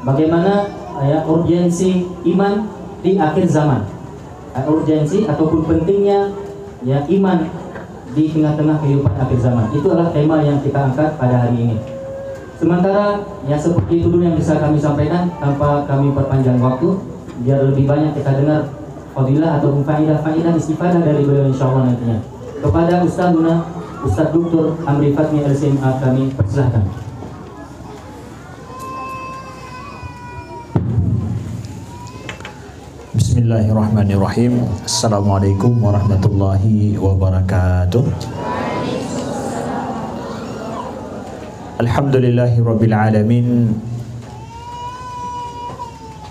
bagaimana urgensi iman di akhir zaman, urgensi ataupun pentingnya iman di tengah-tengah kehidupan akhir zaman. Itu adalah tema yang kita angkat pada hari ini. Sementara seperti itu dulu yang bisa kami sampaikan tanpa kami perpanjang waktu, biar lebih banyak kita dengar fadilah ataupun faidah istifadah dari beliau insyaallah nantinya. Kepada Ustazuna Ustaz Dr. Amri Fatmi LCMA kami persilahkan. Bismillahirrahmanirrahim. Assalamualaikum warahmatullahi wabarakatuh. Alhamdulillahi rabbil alamin,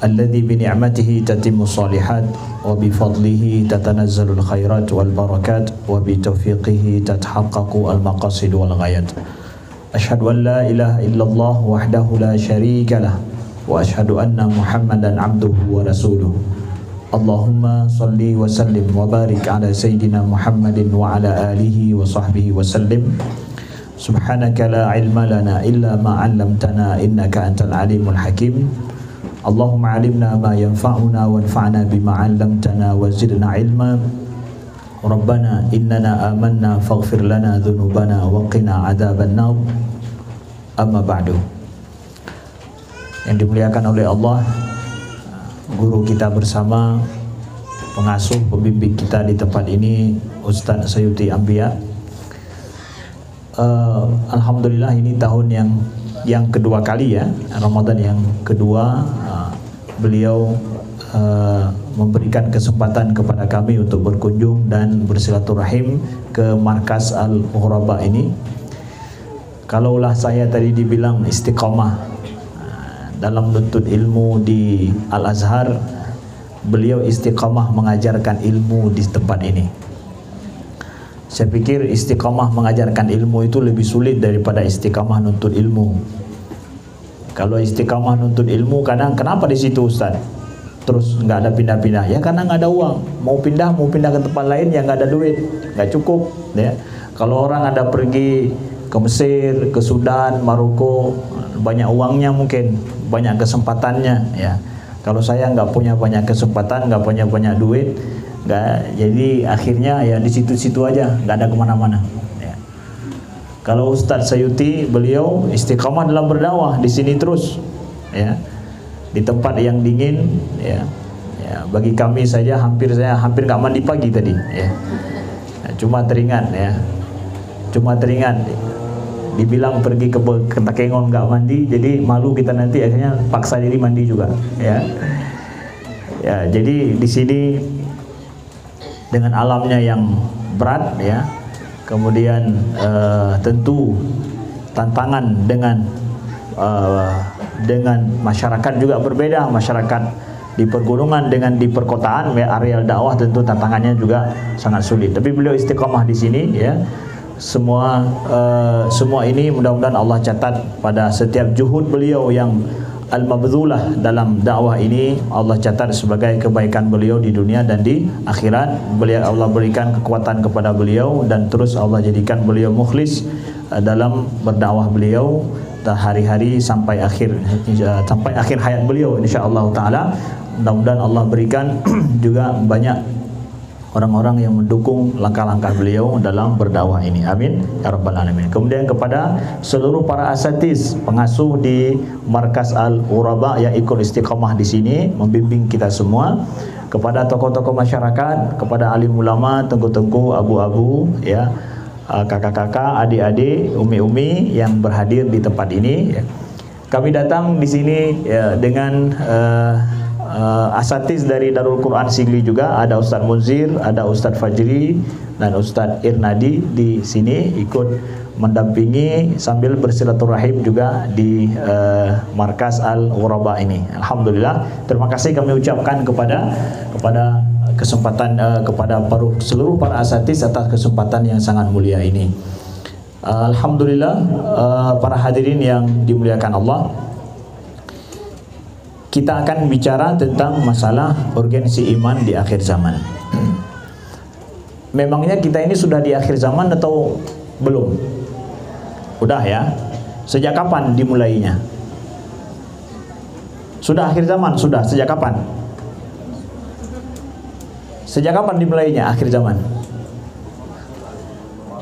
alladzi bi ni'matihi tatimmu shalihat wa bi fadlihi tatanazzalul khairat wal barakat wa bi taufiqihi tathaqqaqu al maqasid wal ghayat. Asyhadu an la ilaha illallah wahdahu la syarika lah wa asyhadu anna Muhammadan abduhu wa rasuluh. Allahumma salli wa sallim wa barik ala sayyidina Muhammadin wa ala alihi wa sahbihi wa sallim. Subhanaka la ilma lana illa ma 'allamtana innaka antal alimul hakim. Allahumma 'allimna ma yanfa'una wanfa'na bima 'allamtana wa zidna ilma. Rabbana innana amanna faghfir lana dhunubana wa qina 'adzaban nar. Amma ba'du. Yang dimuliakan oleh Allah, guru kita bersama, pengasuh pembimbing kita di tempat ini, Ustaz Sayuti Ambia. Alhamdulillah ini tahun yang kedua kali Ramadan yang kedua beliau memberikan kesempatan kepada kami untuk berkunjung dan bersilaturahim ke markas Al-Ghuraba ini. Kalaulah saya tadi dibilang istiqamah dalam menuntut ilmu di Al-Azhar, beliau istiqamah mengajarkan ilmu di tempat ini. Saya pikir istiqamah mengajarkan ilmu itu lebih sulit daripada istiqamah nuntut ilmu. Kalau istiqamah nuntut ilmu kadang, kenapa di situ Ustaz? Terus nggak ada pindah-pindah? Ya karena nggak ada uang. Mau pindah ke tempat lain ya nggak ada duit, nggak cukup. Kalau orang ada pergi ke Mesir, ke Sudan, Maroko, banyak uangnya mungkin, banyak kesempatannya. Kalau saya nggak punya banyak kesempatan, nggak punya banyak duit. Jadi akhirnya di situ-situ aja, nggak ada kemana-mana. Kalau Ustadz Sayuti, beliau istiqamah dalam berdakwah di sini terus, di tempat yang dingin. Bagi kami saja hampir nggak mandi pagi tadi. Cuma teringat, dibilang pergi ke Takengon nggak mandi, jadi malu kita nanti akhirnya paksa diri mandi juga. Jadi di sini dengan alamnya yang berat, kemudian tentu tantangan dengan masyarakat juga berbeda. Masyarakat di pergunungan dengan di perkotaan, areal dakwah tentu tantangannya juga sangat sulit. Tapi beliau istiqamah di sini, semua ini mudah-mudahan Allah catat pada setiap juhud beliau yang al-mabdhulah dalam dakwah ini, Allah catat sebagai kebaikan beliau di dunia dan di akhirat. Allah berikan kekuatan kepada beliau dan terus Allah jadikan beliau mukhlis dalam berdakwah beliau hari-hari sampai akhir hayat beliau insyaallah taala. Mudah-mudahan Allah berikan juga banyak orang-orang yang mendukung langkah-langkah beliau dalam berdakwah ini. Amin ya rabbal alamin. Kemudian kepada seluruh para asatiz, pengasuh di markas Al-Ghuraba yang ikut istiqamah di sini membimbing kita semua, kepada tokoh-tokoh masyarakat, kepada alim ulama, tengku-tengku, abu-abu, kakak-kakak, adik-adik, umi-umi yang berhadir di tempat ini. Kami datang di sini dengan asatiz dari Darul Quran Sigli juga, ada Ustadz Munzir, ada Ustadz Fajri dan Ustadz Irnadi di sini ikut mendampingi sambil bersilaturahim juga di markas Al-Ghuraba ini. Alhamdulillah, terima kasih kami ucapkan kepada kesempatan kepada seluruh para asatiz atas kesempatan yang sangat mulia ini. Alhamdulillah, para hadirin yang dimuliakan Allah, kita akan bicara tentang masalah urgensi iman di akhir zaman. Memangnya kita ini sudah di akhir zaman atau belum? Udah ya? Sejak kapan dimulainya? Sudah akhir zaman, sudah. Sejak kapan? Sejak kapan dimulainya akhir zaman?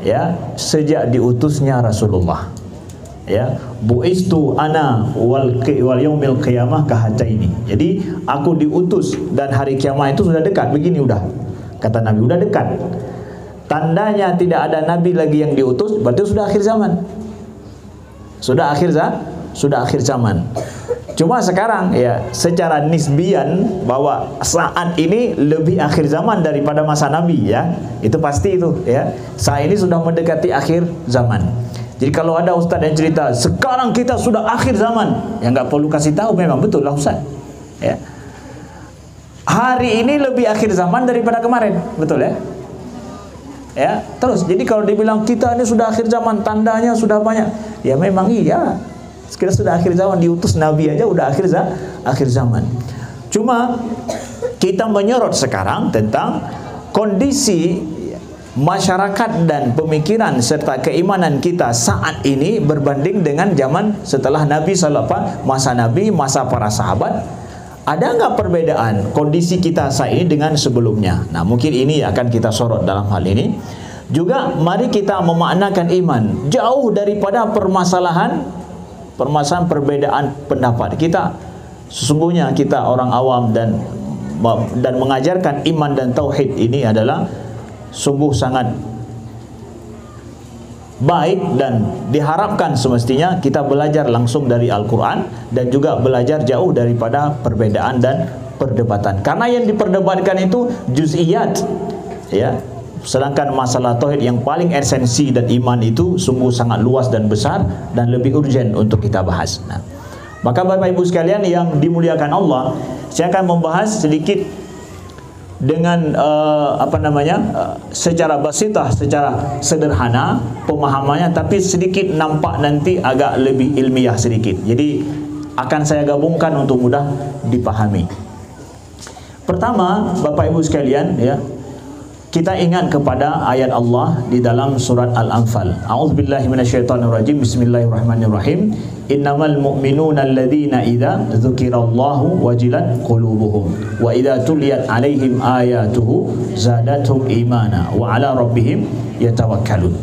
Ya, sejak diutusnya Rasulullah. Ya, buistu ana wal yaumil qiyamah kahataini. Jadi aku diutus dan hari kiamat itu sudah dekat. Begini udah. Kata Nabi, udah dekat. Tandanya tidak ada nabi lagi yang diutus, berarti sudah akhir zaman. Sudah akhir zaman. Cuma sekarang ya secara nisbian bahwa saat ini lebih akhir zaman daripada masa Nabi ya. Itu pasti itu ya. Saat ini sudah mendekati akhir zaman. Jadi kalau ada ustaz yang cerita sekarang kita sudah akhir zaman, ya nggak perlu kasih tahu, memang betul lah ustaz. Ya. Hari ini lebih akhir zaman daripada kemarin, betul ya? Ya, terus jadi kalau dibilang kita ini sudah akhir zaman, tandanya sudah banyak. Ya memang iya. Kita sudah akhir zaman, diutus Nabi aja udah akhir zaman. Cuma kita menyorot sekarang tentang kondisi masyarakat dan pemikiran serta keimanan kita saat ini berbanding dengan zaman setelah Nabi SAW, masa Nabi, masa para sahabat. Ada nggak perbedaan kondisi kita saat ini dengan sebelumnya? Nah, mungkin ini akan kita sorot dalam hal ini. Juga mari kita memaknakan iman jauh daripada permasalahan perbedaan pendapat. Kita sesungguhnya kita orang awam dan mengajarkan iman dan tauhid ini adalah sungguh sangat baik dan diharapkan semestinya kita belajar langsung dari Al-Quran dan juga belajar jauh daripada perbedaan dan perdebatan. Karena yang diperdebatkan itu juz'iyat, ya. Sedangkan masalah tauhid yang paling esensi dan iman itu sungguh sangat luas dan besar dan lebih urgent untuk kita bahas. Nah, maka Bapak Ibu sekalian yang dimuliakan Allah, saya akan membahas sedikit dengan secara basitah, secara sederhana pemahamannya, tapi sedikit nampak nanti agak lebih ilmiah sedikit. Jadi akan saya gabungkan untuk mudah dipahami. Pertama, Bapak Ibu sekalian, ya, kita ingat kepada ayat Allah di dalam surat Al-Anfal. A'udzubillahi minasyaitonirrajim. Bismillahirrahmanirrahim. Innamal mu'minuna alladzina idza dzukirallahu wajilat qulubuhum wa idza tuliyat 'alaihim ayatuhu zadatuhum imana wa 'ala rabbihim yatawakkalun.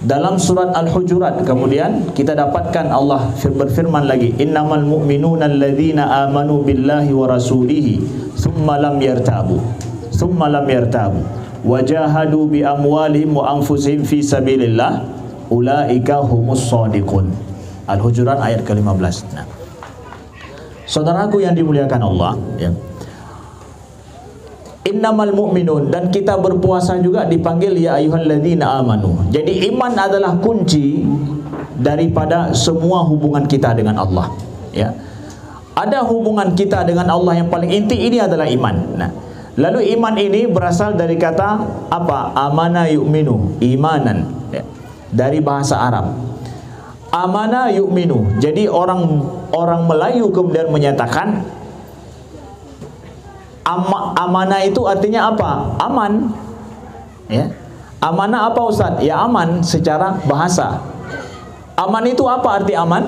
Dalam surat Al-Hujurat kemudian kita dapatkan Allah berfirman lagi, innamal mu'minuna alladzina amanu billahi wa rasulihi thumma lam yartabu wajahadu bi amwalihim wa anfusihim fi sabilillah ulaika humus shadiqun. Al-Hujurat ayat ke-15. Nah, saudaraku yang dimuliakan Allah, ya. Innamal mu'minun, dan kita berpuasa juga dipanggil ya ayyuhalladzina amanu. Jadi iman adalah kunci daripada semua hubungan kita dengan Allah, ya. Ada hubungan kita dengan Allah yang paling inti, ini adalah iman. Nah, lalu iman ini berasal dari kata apa? Amana yu'minu, imanan, ya. Dari bahasa Arab. Amana yu'minu. Jadi orang Melayu kemudian menyatakan amanah itu artinya apa? Aman. Ya. Amanah apa Ustaz? Ya aman secara bahasa. Aman itu apa arti aman?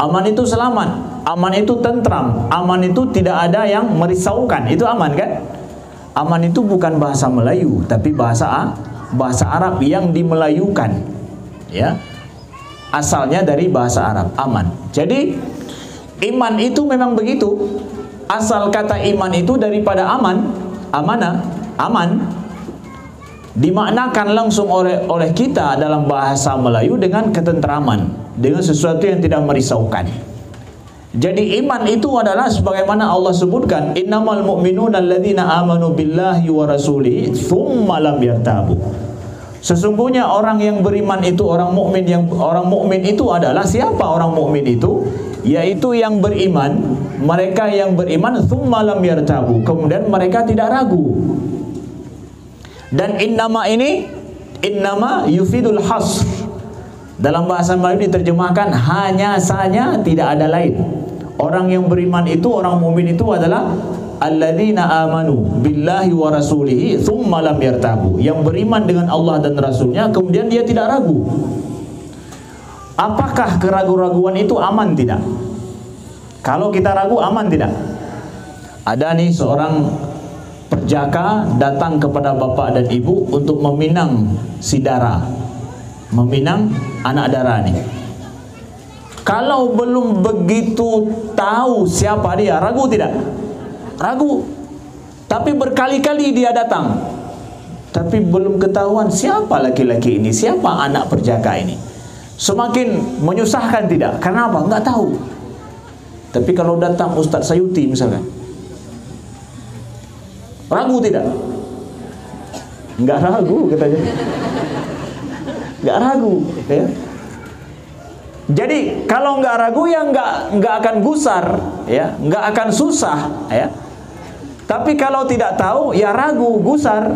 Aman itu selamat. Aman itu tentram. Aman itu tidak ada yang merisaukan. Itu aman kan? Aman itu bukan bahasa Melayu, tapi bahasa Arab yang dimelayukan. Ya. Asalnya dari bahasa Arab, aman. Jadi iman itu memang begitu. Asal kata iman itu daripada aman, amanah, aman. Dimaknakan langsung oleh kita dalam bahasa Melayu dengan ketentraman, dengan sesuatu yang tidak merisaukan. Jadi iman itu adalah sebagaimana Allah sebutkan, innamal mu'minuna alladzina amanu billahi wa rasulihi tsumma lam yartabu. Sesungguhnya orang yang beriman itu orang mukmin itu adalah siapa orang mukmin itu? Yaitu yang beriman, mereka yang beriman tsumma lam yartabu, kemudian mereka tidak ragu. Dan innama ini innama yufidul hasr. Dalam bahasa Melayu diterjemahkan hanya saja, tidak ada lain. Orang yang beriman itu, orang mukmin itu adalah alladzina amanu billahi wa rasulihi tsumma lam yartabu. Yang beriman dengan Allah dan Rasulnya kemudian dia tidak ragu. Apakah keraguan-raguan itu aman tidak? Kalau kita ragu, aman tidak? Ada nih seorang perjaka datang kepada bapak dan ibu untuk meminang si dara, meminang anak dara nih. Kalau belum begitu tahu siapa dia, ragu tidak? Ragu. Tapi berkali-kali dia datang, tapi belum ketahuan siapa laki-laki ini, siapa anak perjaka ini. Semakin menyusahkan tidak? Karena apa? Enggak tahu. Tapi kalau datang Ustaz Sayuti misalkan, ragu tidak? Enggak ragu katanya. Enggak ragu, ya. Jadi kalau enggak ragu ya enggak akan gusar, ya, enggak akan susah, ya. Tapi kalau tidak tahu ya ragu, gusar.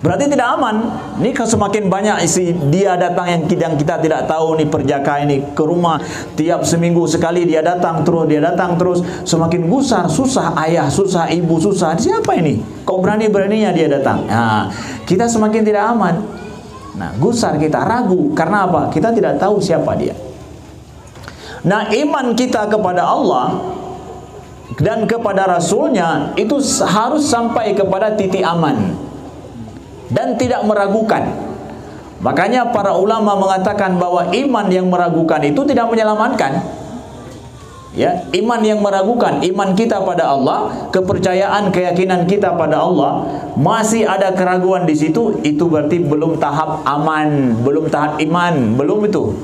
Berarti tidak aman. Ini semakin banyak dia datang yang kita tidak tahu nih, perjaka ini ke rumah tiap seminggu sekali dia datang terus, semakin gusar, susah ayah, susah ibu, susah. Siapa ini? Kok berani-beraninya dia datang? Nah, kita semakin tidak aman. Nah, gusar kita, ragu. Karena apa? Kita tidak tahu siapa dia. Nah, iman kita kepada Allah dan kepada Rasulnya itu harus sampai kepada titik aman dan tidak meragukan. Makanya para ulama mengatakan bahwa iman yang meragukan itu tidak menyelamatkan. Ya, iman yang meragukan, iman kita pada Allah, kepercayaan, keyakinan kita pada Allah, masih ada keraguan di situ, itu berarti belum tahap aman, belum tahap iman, belum itu.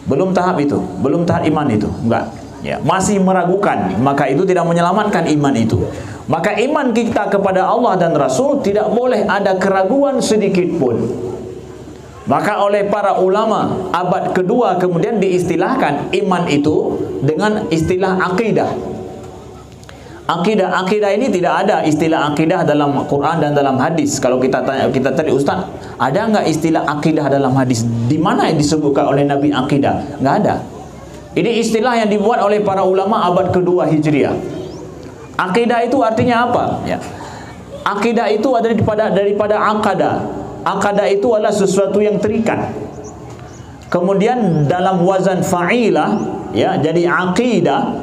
Belum tahap itu, belum tahap iman itu. Enggak. Ya, masih meragukan, maka itu tidak menyelamatkan iman itu. Maka iman kita kepada Allah dan Rasul tidak boleh ada keraguan sedikit pun. Maka oleh para ulama abad kedua kemudian diistilahkan iman itu dengan istilah akidah. Akidah ini tidak ada istilah akidah dalam Quran dan dalam hadis. Kalau kita tanya, kita tadi Ustaz, ada nggak istilah akidah dalam hadis? Di mana yang disebutkan oleh Nabi akidah? Nggak ada. Ini istilah yang dibuat oleh para ulama abad kedua Hijriah. Akidah itu artinya apa? Ya. Akidah itu ada daripada akada. Akada itu adalah sesuatu yang terikat. Kemudian dalam wazan fa'ilah, ya, jadi akidah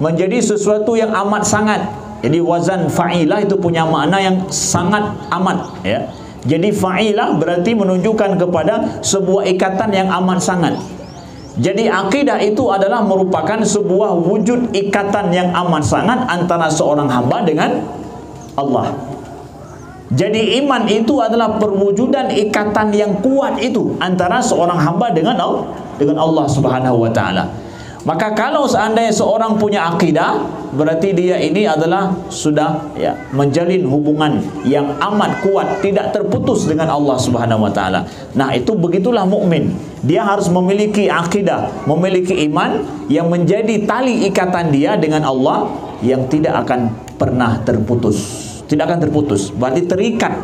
menjadi sesuatu yang amat sangat. Jadi wazan fa'ilah itu punya makna yang sangat amat, ya. Jadi fa'ilah berarti menunjukkan kepada sebuah ikatan yang amat sangat. Jadi akidah itu adalah merupakan sebuah wujud ikatan yang amat sangat antara seorang hamba dengan Allah. Jadi iman itu adalah perwujudan ikatan yang kuat itu antara seorang hamba dengan Allah Subhanahu wa taala. Maka kalau seandainya seorang punya akidah, berarti dia ini adalah sudah, ya, menjalin hubungan yang amat kuat, tidak terputus dengan Allah Subhanahu wa taala. Nah, itu begitulah mukmin. Dia harus memiliki akidah, memiliki iman yang menjadi tali ikatan dia dengan Allah yang tidak akan pernah terputus. Tidak akan terputus. Berarti terikat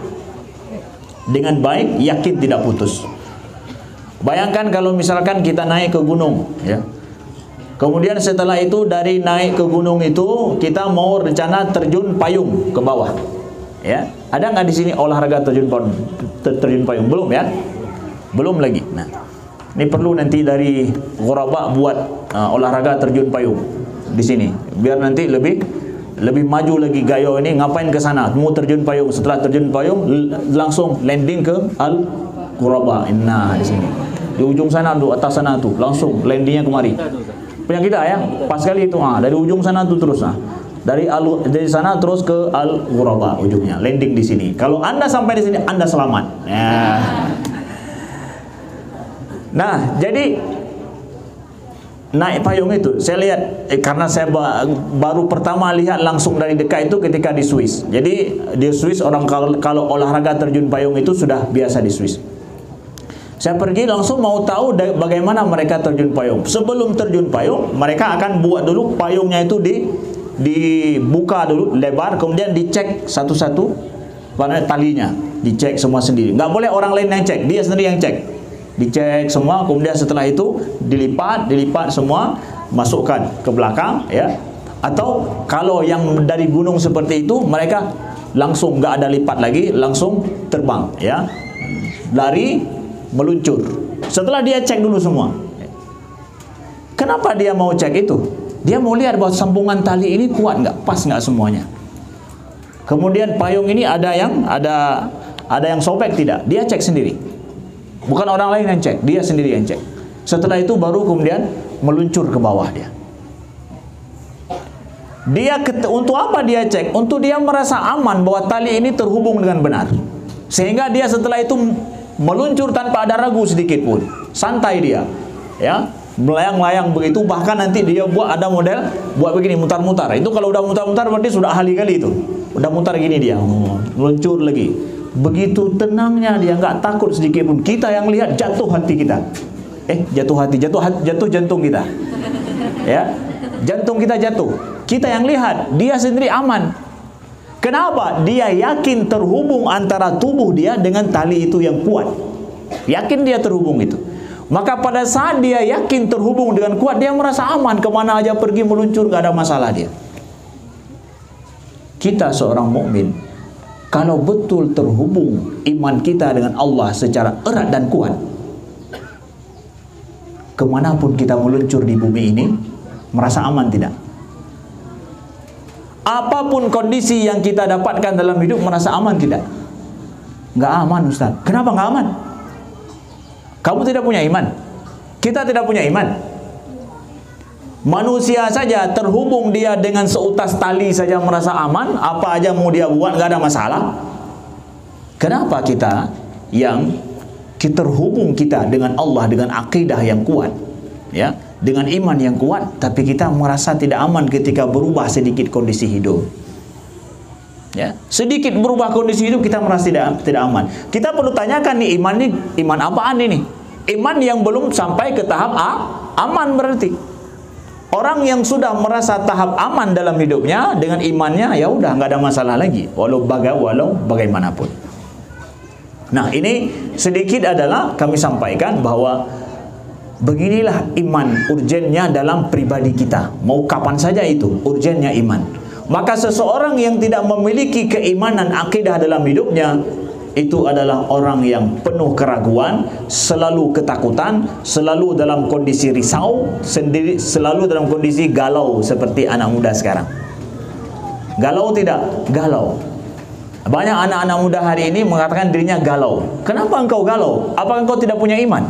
dengan baik, yakin tidak putus. Bayangkan kalau misalkan kita naik ke gunung, ya. Kemudian setelah itu dari naik ke gunung itu kita mau rencana terjun payung ke bawah. Ya, ada nggak di sini olahraga terjun payung? Belum, ya? Belum lagi. Nah, ini perlu nanti dari Ghuraba buat olahraga terjun payung di sini. Biar nanti lebih maju lagi gayo ini, ngapain ke sana? Mau terjun payung, setelah terjun payung langsung landing ke Al-Ghuraba. Nah, di sini. Di ujung sana tuh, atas sana tuh, langsung landingnya kemari. Punya kita, ya, pas kali itu, dari ujung sana tuh terus, dari sana terus ke Al-Ghuraba ujungnya, landing di sini. Kalau Anda sampai di sini, Anda selamat. Ya. Nah, jadi naik payung itu, saya lihat, karena saya baru pertama lihat langsung dari dekat itu ketika di Swiss. Jadi di Swiss orang kalau olahraga terjun payung itu sudah biasa di Swiss. Saya pergi langsung mau tahu bagaimana mereka terjun payung. Sebelum terjun payung, mereka akan buat dulu payungnya itu dibuka dulu lebar, kemudian dicek satu-satu talinya, dicek semua sendiri. Nggak boleh orang lain yang cek, dia sendiri yang cek. Dicek semua, kemudian setelah itu dilipat semua, masukkan ke belakang, ya. Atau kalau yang dari gunung seperti itu, mereka langsung nggak ada lipat lagi, langsung terbang, ya. Lari meluncur. Setelah dia cek dulu semua. Kenapa dia mau cek itu? Dia mau lihat bahwa sambungan tali ini kuat nggak, pas nggak semuanya. Kemudian payung ini ada yang sobek tidak? Dia cek sendiri. Bukan orang lain yang cek, dia sendiri yang cek. Setelah itu baru kemudian meluncur ke bawah dia. Untuk apa dia cek? Untuk dia merasa aman bahwa tali ini terhubung dengan benar. Sehingga dia setelah itu meluncur tanpa ada ragu sedikit pun. Santai dia. Ya, melayang-layang begitu, bahkan nanti dia ada model buat begini, mutar-mutar. Itu kalau udah mutar-mutar berarti sudah ahli kali itu. Udah mutar gini dia, meluncur lagi. Begitu tenangnya dia, nggak takut sedikit pun. Kita yang lihat jatuh hati kita. Jatuh jantung kita. Ya, jantung kita jatuh. Kita yang lihat, dia sendiri aman. Kenapa? Dia yakin terhubung antara tubuh dia dengan tali itu yang kuat. Yakin dia terhubung itu. Maka pada saat dia yakin terhubung dengan kuat, dia merasa aman. Kemana aja pergi meluncur, nggak ada masalah dia. Kita seorang mukmin, kalau betul terhubung iman kita dengan Allah secara erat dan kuat, kemanapun kita meluncur di bumi ini, merasa aman tidak? Apapun kondisi yang kita dapatkan dalam hidup, merasa aman tidak? Nggak aman, Ustaz. Kenapa nggak aman? Kamu tidak punya iman. Kita tidak punya iman. Manusia saja terhubung dia dengan seutas tali saja merasa aman. Apa aja mau dia buat nggak ada masalah. Kenapa kita yang terhubung kita dengan Allah dengan akidah yang kuat, ya, dengan iman yang kuat, tapi kita merasa tidak aman ketika berubah sedikit kondisi hidup. Ya, sedikit berubah kondisi hidup kita merasa tidak aman. Kita perlu tanyakan nih, iman apaan ini? Iman yang belum sampai ke tahap aman berarti. Orang yang sudah merasa tahap aman dalam hidupnya dengan imannya, ya udah nggak ada masalah lagi, walau bagaimanapun. Nah, ini sedikit adalah kami sampaikan bahwa beginilah iman urgennya dalam pribadi kita. Mau kapan saja itu urgennya iman. Maka seseorang yang tidak memiliki keimanan akidah dalam hidupnya, itu adalah orang yang penuh keraguan, selalu ketakutan, selalu dalam kondisi risau, selalu dalam kondisi galau seperti anak muda sekarang. Galau tidak? Galau. Banyak anak-anak muda hari ini mengatakan dirinya galau. Kenapa engkau galau? Apakah engkau tidak punya iman?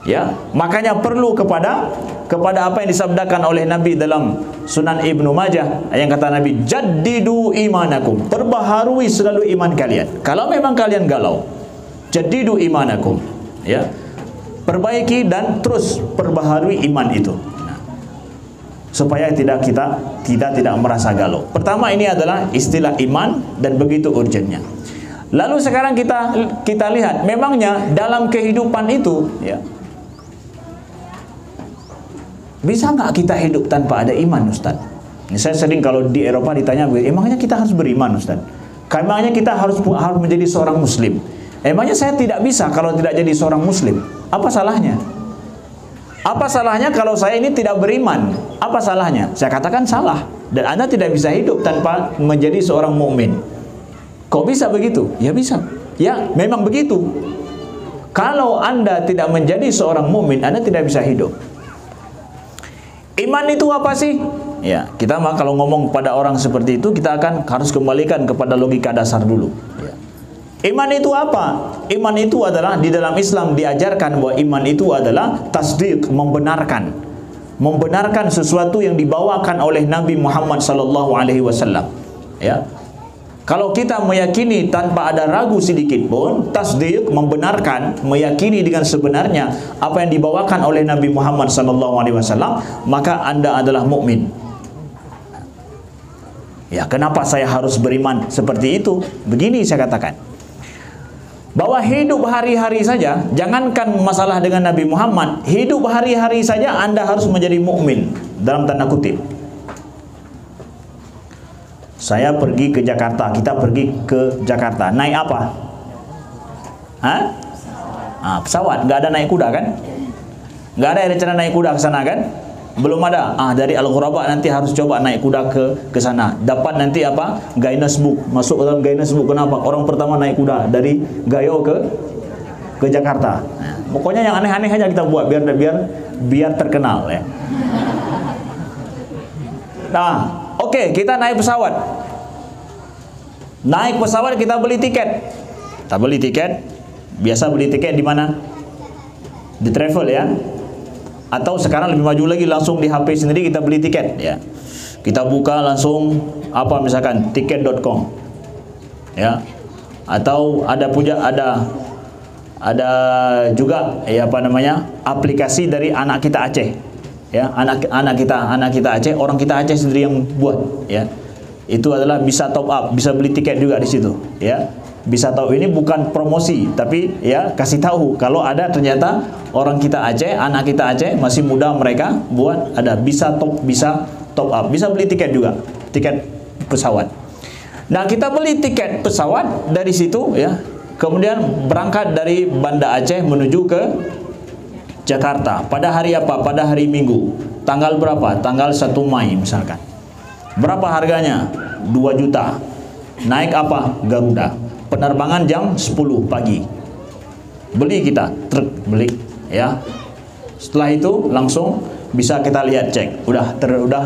Ya, makanya perlu kepada apa yang disabdakan oleh Nabi dalam Sunan Ibnu Majah, yang kata Nabi, jaddidu imanakum, perbaharui selalu iman kalian. Kalau memang kalian galau, jaddidu imanakum, ya, perbaiki dan terus perbaharui iman itu, supaya kita tidak merasa galau. Pertama, ini adalah istilah iman dan begitu urgennya. Lalu sekarang kita lihat, memangnya dalam kehidupan itu, ya, bisa nggak kita hidup tanpa ada iman, Ustaz? Saya sering kalau di Eropa ditanya, emangnya kita harus beriman, Ustaz? Emangnya kita harus menjadi seorang Muslim? Emangnya saya tidak bisa kalau tidak jadi seorang Muslim? Apa salahnya? Apa salahnya kalau saya ini tidak beriman? Apa salahnya? Saya katakan salah. Dan Anda tidak bisa hidup tanpa menjadi seorang mukmin. Kok bisa begitu? Ya bisa. Ya, memang begitu. Kalau Anda tidak menjadi seorang mukmin, Anda tidak bisa hidup. Iman itu apa sih? Ya, kita mah kalau ngomong pada orang seperti itu, kita akan harus kembalikan kepada logika dasar dulu. Ya. Iman itu apa? Iman itu adalah, di dalam Islam diajarkan bahwa iman itu adalah tasdiq, membenarkan sesuatu yang dibawakan oleh Nabi Muhammad SAW. Ya. Kalau kita meyakini tanpa ada ragu sedikit pun, tasdiq, membenarkan, meyakini dengan sebenarnya apa yang dibawakan oleh Nabi Muhammad SAW, maka Anda adalah mukmin. Ya, kenapa saya harus beriman seperti itu? Begini saya katakan, bahwa hidup hari-hari saja, jangankan masalah dengan Nabi Muhammad, hidup hari-hari saja Anda harus menjadi mukmin dalam tanda kutip. Saya pergi ke Jakarta, kita pergi ke Jakarta, naik apa? Pesawat, nggak ada naik kuda kan? Nggak ada rencana naik kuda ke sana kan? Belum ada. Dari Al-Ghuraba nanti harus coba naik kuda ke sana. Dapat nanti apa? Guinness Book, masuk ke dalam Guinness Book. Kenapa? Orang pertama naik kuda dari Gayo ke ke Jakarta. Nah, pokoknya yang aneh-aneh aja kita buat biar terkenal ya. Nah, oke, kita naik pesawat. Naik pesawat kita beli tiket. Kita beli tiket. Biasa beli tiket di mana? Di travel ya. Atau sekarang lebih maju lagi, langsung di HP sendiri kita beli tiket ya. Kita buka langsung apa misalkan tiket.com ya. Atau ada juga ya apa namanya, aplikasi dari anak kita Aceh ya, anak kita Aceh, orang kita Aceh sendiri yang buat ya. Itu adalah bisa top up, bisa beli tiket juga di situ ya. Bisa tahu, ini bukan promosi tapi ya kasih tahu kalau ada ternyata orang kita Aceh, anak kita Aceh masih muda, mereka buat ada bisa top up, bisa beli tiket juga, tiket pesawat. Nah, kita beli tiket pesawat dari situ ya. Kemudian berangkat dari Banda Aceh menuju ke Jakarta. Pada hari apa? Pada hari Minggu. Tanggal berapa? Tanggal 1 Mei misalkan. Berapa harganya? 2 juta. Naik apa? Garuda. Penerbangan jam 10 pagi. Beli kita, beli ya. Setelah itu langsung bisa kita lihat cek. Udah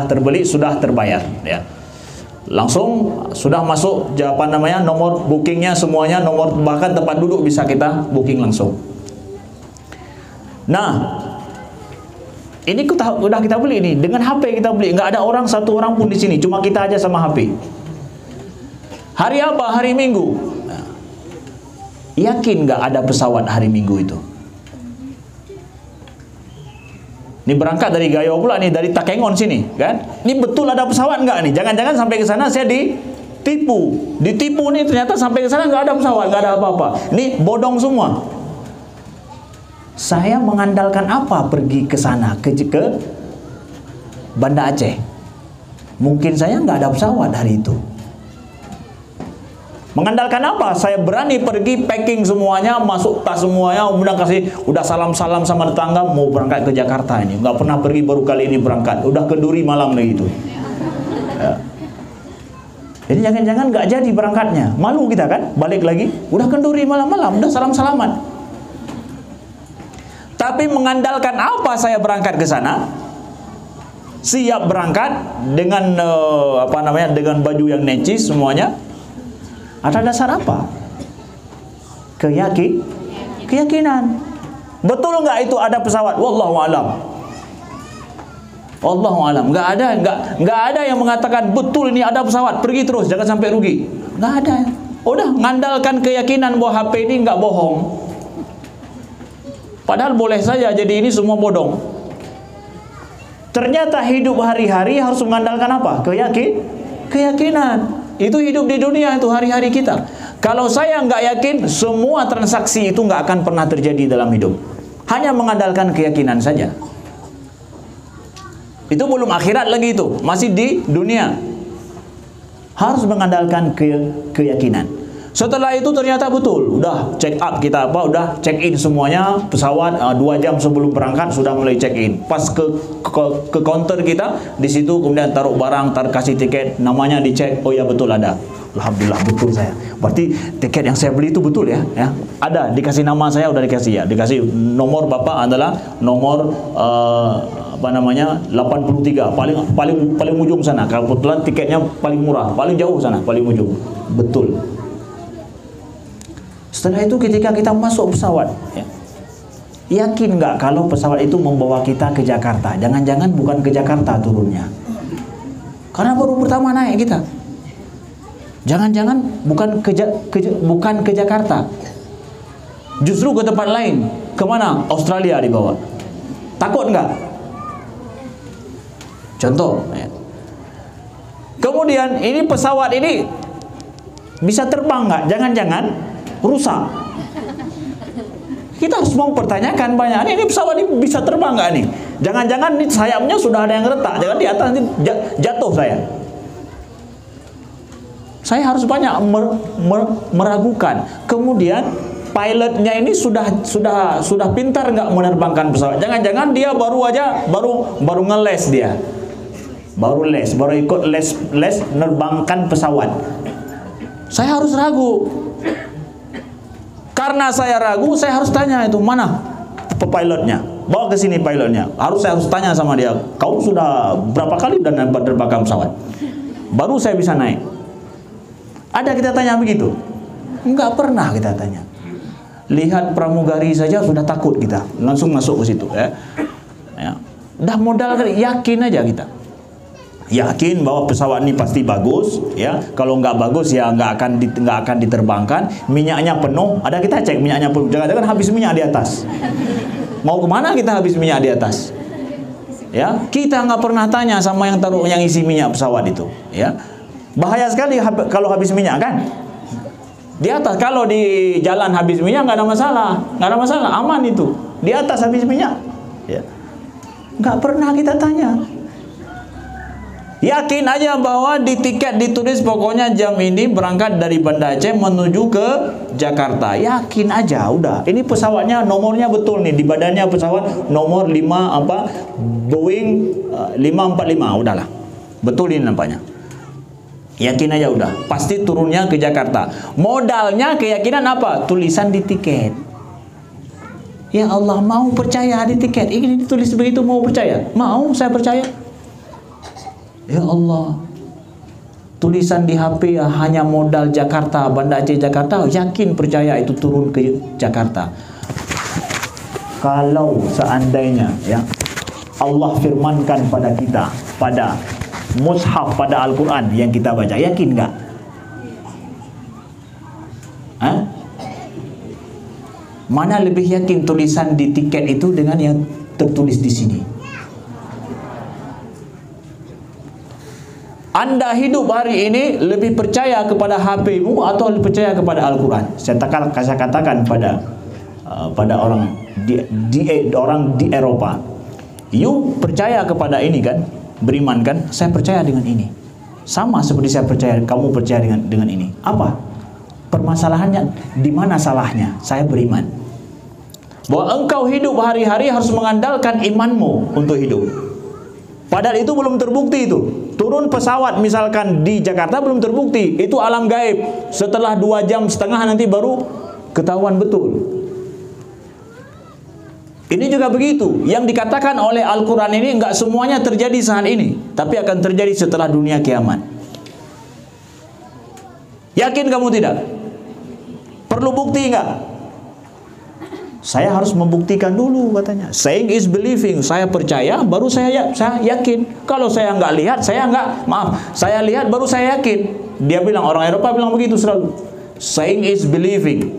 terbeli, sudah terbayar ya. Langsung sudah masuk apa namanya, nomor bookingnya semuanya, nomor bahkan tempat duduk bisa kita booking langsung. Nah, ini udah kita beli ini dengan HP kita beli, nggak ada orang satu orang pun di sini, cuma kita aja sama HP. Hari apa? Hari Minggu. Nah, yakin nggak ada pesawat hari Minggu itu? Ini berangkat dari Gayo pula nih, dari Takengon sini, kan? Ini betul ada pesawat nggak nih? Jangan-jangan sampai ke sana saya ditipu nih, ternyata sampai ke sana nggak ada pesawat, nggak ada apa-apa. Ini bodong semua. Saya mengandalkan apa pergi ke sana, ke Banda Aceh? Mungkin saya nggak ada pesawat hari itu. Mengandalkan apa? Saya berani pergi packing semuanya, masuk tas semuanya, udah salam-salam sama tetangga, mau berangkat ke Jakarta ini. Nggak pernah pergi, baru kali ini berangkat. Udah ke Duri malam lagi itu. Ya. Jadi jangan-jangan nggak jadi berangkatnya. Malu kita kan? Balik lagi, udah ke Duri malam-malam, udah salam-salaman. Tapi mengandalkan apa saya berangkat ke sana? Siap berangkat dengan dengan baju yang necis semuanya. Ada dasar apa? Keyakinan. Betul nggak itu ada pesawat? Wallahu alam. Wallahu alam. Nggak ada yang mengatakan betul ini ada pesawat, pergi terus, jangan sampai rugi. Nggak ada. Udah ngandalkan keyakinan bahwa HP ini nggak bohong. Padahal boleh saja jadi ini semua bodong. Ternyata hidup hari-hari harus mengandalkan apa? Keyakinan. Itu hidup di dunia, itu hari-hari kita. Kalau saya nggak yakin, semua transaksi itu nggak akan pernah terjadi dalam hidup. Hanya mengandalkan keyakinan saja. Itu belum akhirat lagi, itu masih di dunia. Harus mengandalkan keyakinan. Setelah itu ternyata betul, udah check up kita udah check in semuanya, pesawat 2 jam sebelum berangkat sudah mulai check in. Pas ke counter kita, di situ kemudian taruh barang, kasih tiket, namanya dicek, oh ya betul ada. Alhamdulillah betul saya. Berarti tiket yang saya beli itu betul ya. Ada, dikasih nama saya, udah dikasih ya. Dikasih nomor Bapak adalah nomor 83, paling ujung sana. Kebetulan tiketnya paling murah, paling jauh sana, paling ujung. Betul. Setelah itu ketika kita masuk pesawat, ya, yakin nggak kalau pesawat itu membawa kita ke Jakarta? Jangan-jangan bukan ke Jakarta turunnya, karena baru pertama naik kita. Jangan-jangan bukan ke Jakarta, justru ke tempat lain. Kemana? Australia dibawa. Takut nggak? Contoh. Ya. Kemudian ini pesawat ini bisa terbang nggak? Jangan-jangan rusak. Kita harus mempertanyakan banyak. Ini pesawat ini bisa terbang nggak nih? Jangan-jangan nih sayapnya sudah ada yang retak. Jangan di atas nanti jatuh saya. Saya harus banyak meragukan. Kemudian pilotnya ini sudah pintar nggak menerbangkan pesawat? Jangan-jangan dia baru ngeles dia. Baru ikut les nerbangkan pesawat. Saya harus ragu. Karena saya ragu, saya harus tanya itu mana pilotnya. Bawa ke sini pilotnya. Saya harus tanya sama dia. Kau sudah berapa kali dan terbang pesawat? Baru saya bisa naik. Ada kita tanya begitu? Enggak pernah kita tanya. Lihat pramugari saja sudah takut kita, langsung masuk ke situ ya. Dah modal yakin aja kita. Yakin bahwa pesawat ini pasti bagus ya. Kalau nggak bagus ya nggak akan diterbangkan. Minyaknya penuh, ada kita cek minyaknya penuh. Jangan-jangan habis minyak di atas. Mau kemana kita habis minyak di atas? Ya, kita nggak pernah tanya sama yang isi minyak pesawat itu. Ya, bahaya sekali kalau habis minyak kan. Di atas, kalau di jalan habis minyak nggak ada masalah, aman itu. Di atas habis minyak, ya. Nggak pernah kita tanya. Yakin aja bahwa di tiket ditulis pokoknya jam ini berangkat dari Banda Aceh menuju ke Jakarta. Yakin aja, udah. Ini pesawatnya nomornya betul nih, di badannya pesawat nomor 5 Boeing 545, udahlah. Betul ini nampaknya. Yakin aja udah, pasti turunnya ke Jakarta. Modalnya keyakinan apa? Tulisan di tiket. Ya Allah, mau percaya di tiket. Ini ditulis begitu, mau percaya? Mau, saya percaya. Ya Allah, tulisan di HP ya, hanya modal Jakarta, Banda Aceh Jakarta, yakin percaya itu turun ke Jakarta. Kalau seandainya ya Allah firmankan pada kita, pada mushaf, pada Al-Quran yang kita baca, yakin nggak? Mana lebih yakin tulisan di tiket itu dengan yang tertulis di sini? Anda hidup hari ini lebih percaya kepada HP-mu atau lebih percaya kepada Al-Quran? Saya katakan pada orang di Eropa, you percaya kepada ini kan, beriman kan? Saya percaya dengan ini. Sama seperti saya percaya, kamu percaya dengan ini. Apa permasalahannya? Di mana salahnya? Saya beriman bahwa engkau hidup hari-hari harus mengandalkan imanmu untuk hidup. Padahal itu belum terbukti itu. Turun pesawat misalkan di Jakarta belum terbukti. Itu alam gaib. Setelah 2,5 jam nanti baru ketahuan betul. Ini juga begitu. Yang dikatakan oleh Al-Quran ini enggak semuanya terjadi saat ini, tapi akan terjadi setelah dunia kiamat. Yakin kamu tidak? Perlu bukti enggak? Saya harus membuktikan dulu katanya. Saying is believing. Saya percaya baru saya yakin. Kalau saya nggak lihat, saya lihat baru saya yakin. Dia bilang, orang Eropa bilang begitu selalu. Saying is believing.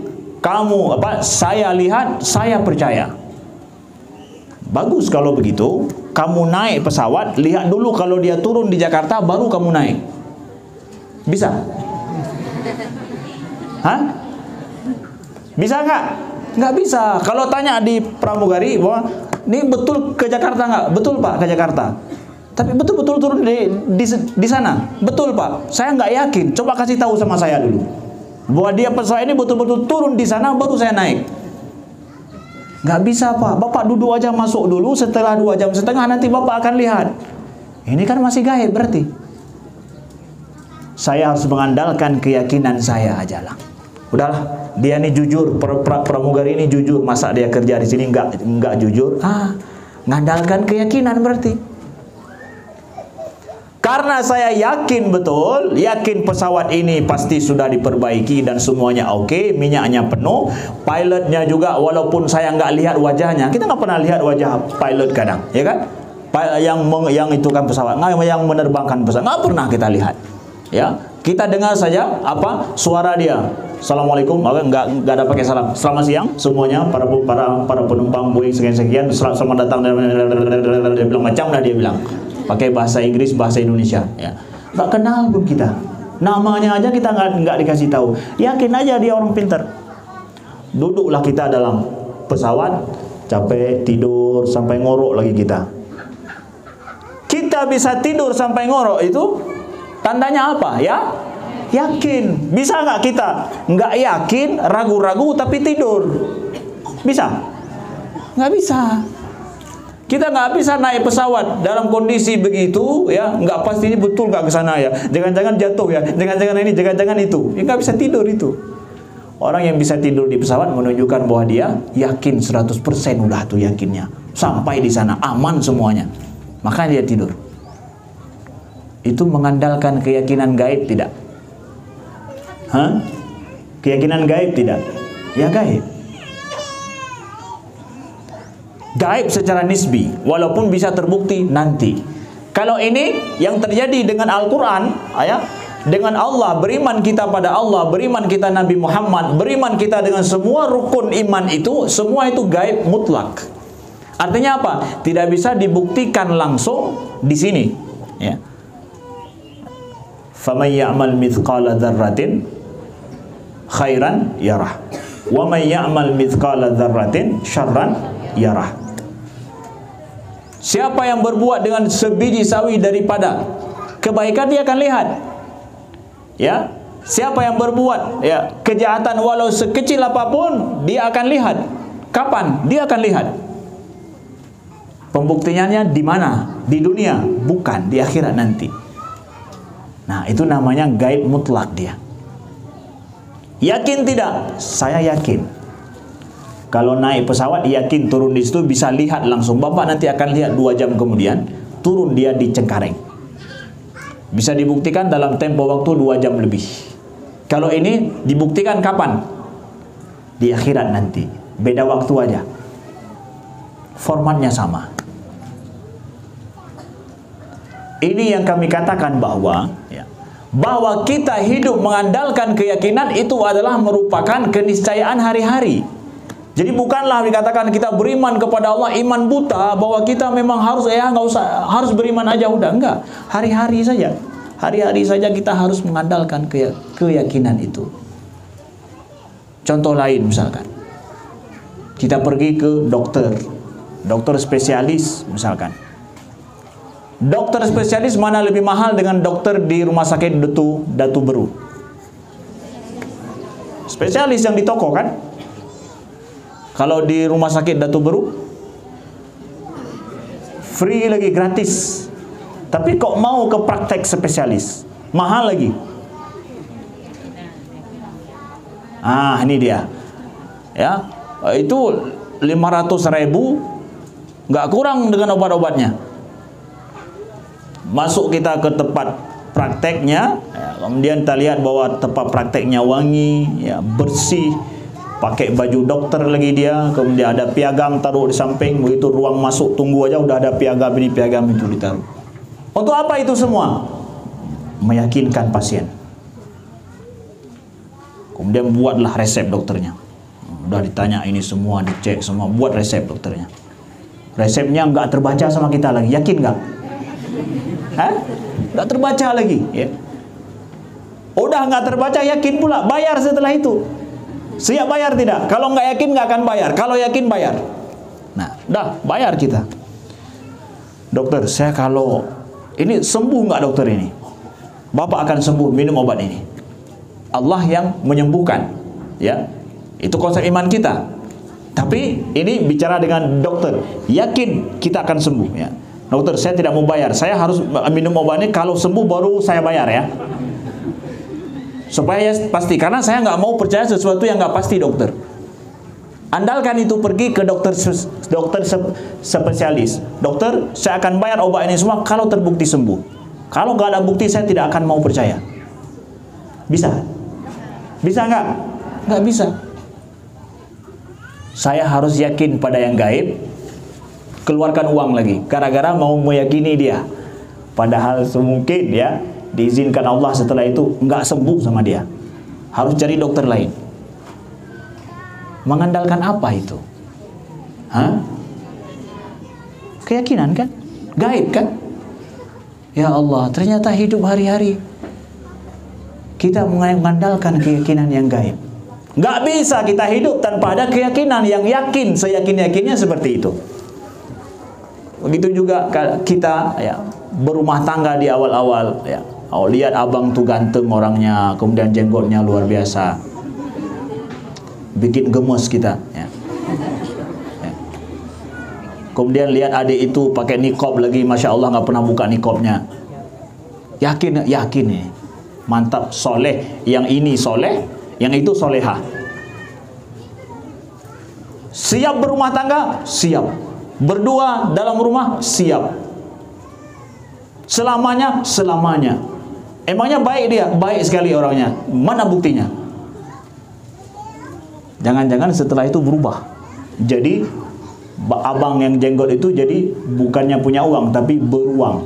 Saya lihat, saya percaya. Bagus kalau begitu. Kamu naik pesawat, lihat dulu kalau dia turun di Jakarta baru kamu naik. Bisa? Hah? Bisa nggak? Nggak bisa. Kalau tanya di pramugari bahwa ini betul ke Jakarta nggak? Betul Pak, ke Jakarta. Tapi betul-betul turun di sana. Betul Pak. Saya nggak yakin. Coba kasih tahu sama saya dulu bahwa dia pesawat ini betul-betul turun di sana baru saya naik. Nggak bisa Pak. Bapak duduk aja masuk dulu. Setelah 2,5 jam nanti Bapak akan lihat. Ini kan masih gaib berarti. Saya harus mengandalkan keyakinan saya aja lah. Udahlah, dia ini jujur, pramugari ini jujur, masa dia kerja di sini enggak jujur? Ngandalkan keyakinan berarti. Karena saya yakin betul, yakin pesawat ini pasti sudah diperbaiki dan semuanya oke, minyaknya penuh, pilotnya juga walaupun saya nggak lihat wajahnya, kita nggak pernah lihat wajah pilot kadang, ya kan? Yang itu kan pesawat, yang menerbangkan pesawat, nggak pernah kita lihat, ya. Kita dengar saja suara dia. Assalamualaikum, nggak ada pakai salam. Selamat siang semuanya para penumpang Boeing sekian. Selamat datang. Dia bilang macam dah dia bilang. Pakai bahasa Inggris, bahasa Indonesia. Ya. Nggak kenal pun kita. Namanya aja kita nggak dikasih tahu. Yakin aja dia orang pintar. Duduklah kita dalam pesawat, capek tidur sampai ngorok lagi kita. Kita bisa tidur sampai ngorok itu tandanya apa ya? Yakin. Bisa nggak kita nggak yakin, ragu-ragu tapi tidur? Bisa? Nggak bisa. Kita nggak bisa naik pesawat dalam kondisi begitu ya, nggak pasti ini betul nggak ke sana ya, jangan-jangan jatuh ya, jangan-jangan ini, jangan-jangan itu, ya nggak bisa tidur itu. Orang yang bisa tidur di pesawat menunjukkan bahwa dia yakin 100% udah tuh yakinnya. Sampai di sana aman semuanya. Maka dia tidur. Itu mengandalkan keyakinan gaib tidak? Hah? Keyakinan gaib tidak? Ya gaib. Gaib secara nisbi, walaupun bisa terbukti nanti. Kalau ini yang terjadi dengan Al-Quran, dengan Allah, beriman kita pada Allah, beriman kita Nabi Muhammad, beriman kita dengan semua rukun iman itu, semua itu gaib mutlak. Artinya apa? Tidak bisa dibuktikan langsung di sini. Ya. Faman ya'mal mithqala dzarratin khairan yarah, wa man ya'mal mithqala dzarratin syarran yarah. Siapa yang berbuat dengan sebiji sawi daripada kebaikan, dia akan lihat. Ya, siapa yang berbuat kejahatan walau sekecil apapun, dia akan lihat. Kapan? Dia akan lihat. Pembuktiannya di mana? Di dunia, bukan di akhirat nanti. Nah, itu namanya gaib mutlak dia. Yakin tidak? Saya yakin. Kalau naik pesawat yakin turun di situ bisa lihat langsung. Bapak nanti akan lihat 2 jam kemudian turun dia di Cengkareng. Bisa dibuktikan dalam tempo waktu 2 jam lebih. Kalau ini dibuktikan kapan? Di akhirat nanti. Beda waktu aja. Formatnya sama. Ini yang kami katakan bahwa kita hidup mengandalkan keyakinan itu adalah merupakan keniscayaan hari-hari. Jadi bukanlah dikatakan kita beriman kepada Allah iman buta, bahwa kita memang harus nggak usah, harus beriman aja udah, enggak. Hari-hari saja. Hari-hari saja kita harus mengandalkan keyakinan itu. Contoh lain misalkan. Kita pergi ke dokter spesialis misalkan. Dokter spesialis mana lebih mahal dengan dokter di rumah sakit Datu Beru? Spesialis yang di toko kan? Kalau di rumah sakit Datu Beru free lagi, gratis. Tapi kok mau ke praktek spesialis, mahal lagi. Ini dia. Ya, itu 500.000 nggak kurang dengan obat-obatnya. Masuk kita ke tempat prakteknya, kemudian kita lihat bahwa tempat prakteknya wangi, bersih, pakai baju dokter lagi dia, kemudian ada piagam taruh di samping, begitu ruang masuk tunggu aja udah ada piagam ini, piagam itu ditaruh. Untuk apa itu semua? Meyakinkan pasien. Kemudian buatlah resep dokternya. Udah ditanya ini semua, dicek semua, buat resep dokternya. Resepnya nggak terbaca sama kita lagi, yakin nggak? Nggak terbaca lagi. Ya. Udah nggak terbaca, yakin pula, bayar setelah itu. Siap bayar tidak? Kalau nggak yakin nggak akan bayar. Kalau yakin bayar. Nah, dah bayar kita. Dokter, saya kalau ini sembuh nggak dokter ini? Bapak akan sembuh, minum obat ini. Allah yang menyembuhkan, ya. Itu konsep iman kita. Tapi ini bicara dengan dokter, yakin kita akan sembuh, ya. Dokter, saya tidak mau bayar. Saya harus minum obat ini, kalau sembuh baru saya bayar, ya. Supaya pasti, karena saya nggak mau percaya sesuatu yang nggak pasti, dokter. Andalkan itu, pergi ke dokter spesialis. Dokter, saya akan bayar obat ini semua kalau terbukti sembuh. Kalau nggak ada bukti, saya tidak akan mau percaya. Bisa? Bisa nggak? Nggak bisa. Saya harus yakin pada yang gaib, keluarkan uang lagi, gara-gara mau meyakini dia. Padahal semungkin ya, diizinkan Allah setelah itu nggak sembuh sama dia. Harus cari dokter lain. Mengandalkan apa itu? Keyakinan kan? Gaib kan? Ya Allah, ternyata hidup hari-hari kita mengandalkan keyakinan yang gaib. Nggak bisa kita hidup tanpa ada keyakinan yang yakin, seyakin-yakinnya seperti itu. Begitu juga kita ya, berumah tangga di awal-awal ya. Lihat abang tuh ganteng orangnya, kemudian jenggotnya luar biasa, bikin gemes kita ya. Kemudian lihat adik itu pakai niqab lagi, masya Allah nggak pernah buka niqabnya. Yakin nih, mantap, soleh. Yang ini soleh, yang itu solehah. Siap berumah tangga? Siap. Berdua dalam rumah? Siap. Selamanya? Selamanya. Emangnya baik dia? Baik sekali orangnya. Mana buktinya? Jangan-jangan setelah itu berubah. Jadi abang yang jenggot itu jadi bukannya punya uang tapi beruang.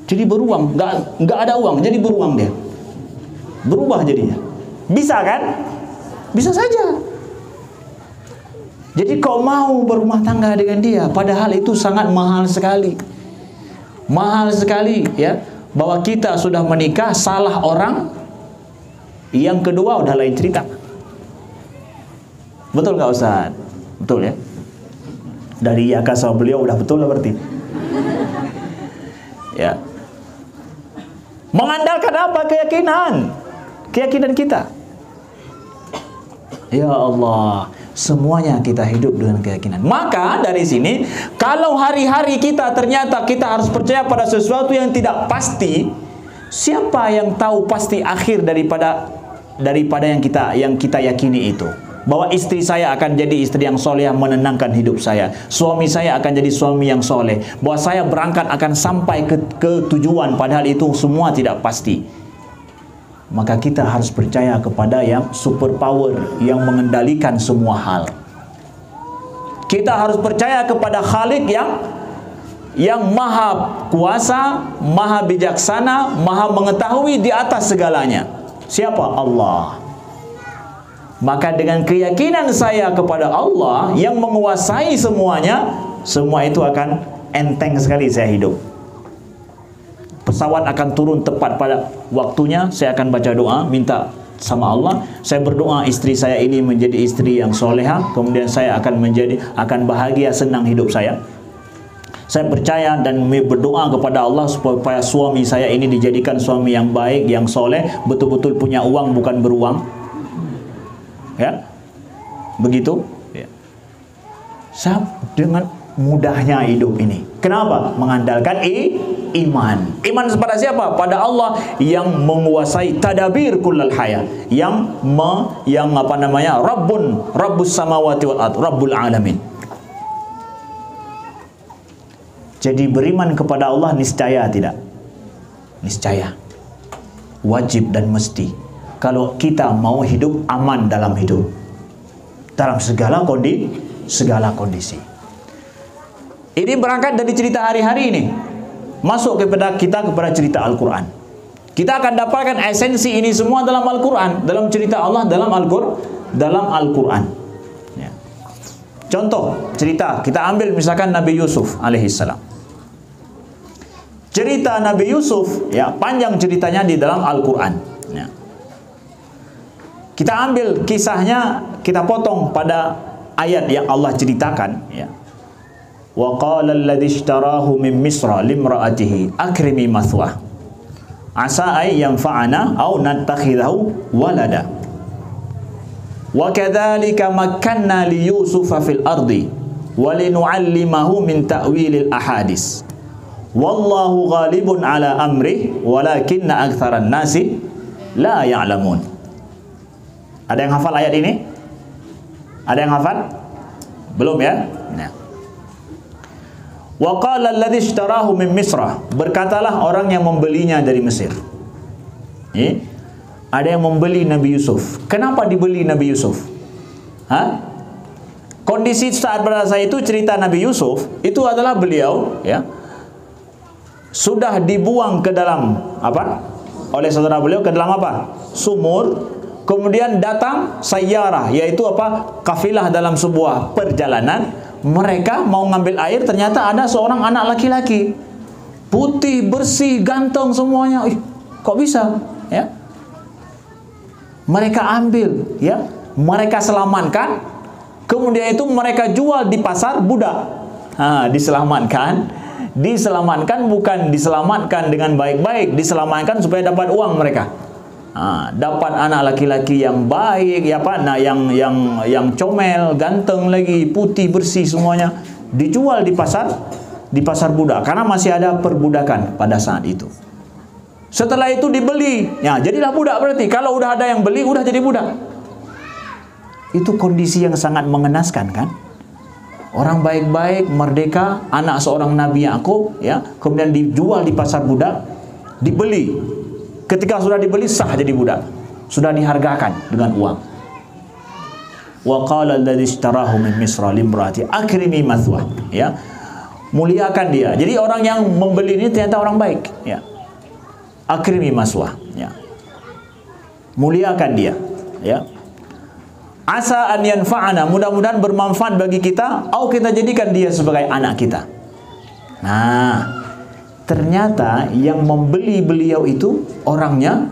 Jadi beruang, nggak ada uang, jadi beruang dia. Berubah jadinya. Bisa kan? Bisa saja. Jadi kau mau berumah tangga dengan dia, padahal itu sangat mahal sekali. Mahal sekali ya. Bahwa kita sudah menikah, salah orang. Yang kedua udah lain cerita. Betul nggak Ustaz? Betul ya? Dari ya sama beliau udah betul lah berarti. Ya. Mengandalkan apa? Keyakinan. Keyakinan kita. Ya Allah, semuanya kita hidup dengan keyakinan. Maka dari sini, kalau hari-hari kita ternyata kita harus percaya pada sesuatu yang tidak pasti, siapa yang tahu pasti akhir daripada yang kita yakini itu? Bahwa istri saya akan jadi istri yang soleh, yang menenangkan hidup saya. Suami saya akan jadi suami yang soleh. Bahwa saya berangkat akan sampai ke tujuan, padahal itu semua tidak pasti. Maka kita harus percaya kepada yang super power, yang mengendalikan semua hal. Kita harus percaya kepada Khalik yang maha kuasa, maha bijaksana, maha mengetahui di atas segalanya. Siapa? Allah. Maka dengan keyakinan saya kepada Allah yang menguasai semuanya, semua itu akan enteng sekali saya hidup. Pesawat akan turun tepat pada waktunya. Saya akan baca doa, minta sama Allah. Saya berdoa istri saya ini menjadi istri yang soleha. Kemudian saya akan bahagia, senang hidup saya. Saya percaya dan berdoa kepada Allah supaya suami saya ini dijadikan suami yang baik, yang soleh, betul-betul punya uang bukan beruang. Ya, begitu. Ya. Dengan mudahnya hidup ini. Kenapa? Mengandalkan iman. Iman kepada siapa? Pada Allah yang menguasai tadabir kullal haya, Rabbus samawati wal ard, Rabbul alamin. Jadi beriman kepada Allah niscaya tidak? Niscaya. Wajib dan mesti. Kalau kita mau hidup aman dalam hidup, dalam segala kondisi. Ini berangkat dari cerita hari-hari ini, masuk kepada cerita Al-Quran. Kita akan dapatkan esensi ini semua dalam Al-Quran, dalam cerita Allah dalam Al-Quran. Ya. Contoh cerita, kita ambil misalkan Nabi Yusuf alaihissalam. Cerita Nabi Yusuf, ya, panjang ceritanya di dalam Al-Quran. Ya. Kita ambil kisahnya, kita potong pada ayat yang Allah ceritakan. Ya. Wa qala alladhi ishtarahu min Misra limra'atihi akrimi mathwah asa ay yanfa'ana aw nattakhidahu walada. Wa kadzalika makkanna li Yusufa fil ardi wa linu'allimahu min ta'wilil ahadis. Wallahu ghalibun ala amrih walakinna aktsaran nasi la ya'lamun. Ada yang hafal ayat ini? Ada yang hafal? Belum ya? Nah. Wa qala alladhi ishtarahu min Misra, berkatalah orang yang membelinya dari Mesir. Ada yang membeli Nabi Yusuf. Kenapa dibeli Nabi Yusuf? Kondisi saat pada saat itu cerita Nabi Yusuf itu adalah beliau ya sudah dibuang ke dalam apa? Oleh saudara beliau ke dalam apa? Sumur. Kemudian datang sayyarah, yaitu apa? Kafilah dalam sebuah perjalanan. Mereka mau ngambil air, ternyata ada seorang anak laki-laki, putih, bersih, ganteng semuanya. Kok bisa? Ya. Mereka ambil, ya. Mereka selamatkan. Kemudian itu mereka jual di pasar budak. Diselamatkan bukan diselamatkan dengan baik-baik, diselamatkan supaya dapat uang mereka. Dapat anak laki-laki yang baik, ya Pak, yang comel, ganteng lagi, putih, bersih semuanya, dijual di pasar budak karena masih ada perbudakan pada saat itu. Setelah itu dibeli. Ya, jadilah budak berarti. Kalau udah ada yang beli, udah jadi budak. Itu kondisi yang sangat mengenaskan kan? Orang baik-baik, merdeka, anak seorang Nabi Yakub, ya, kemudian dijual di pasar budak, dibeli. Ketika sudah dibeli, sah jadi budak. Sudah dihargakan dengan uang. Wa qala alladhi ishtarahu min Misra limraati akrimi mathwah, ya. Muliakan dia. Jadi orang yang membeli ini ternyata orang baik, ya. Akrimi maswah, ya. Muliakan dia, ya. Asa an yanfa'ana, mudah-mudahan bermanfaat bagi kita, atau kita jadikan dia sebagai anak kita. Nah, ternyata yang membeli beliau itu orangnya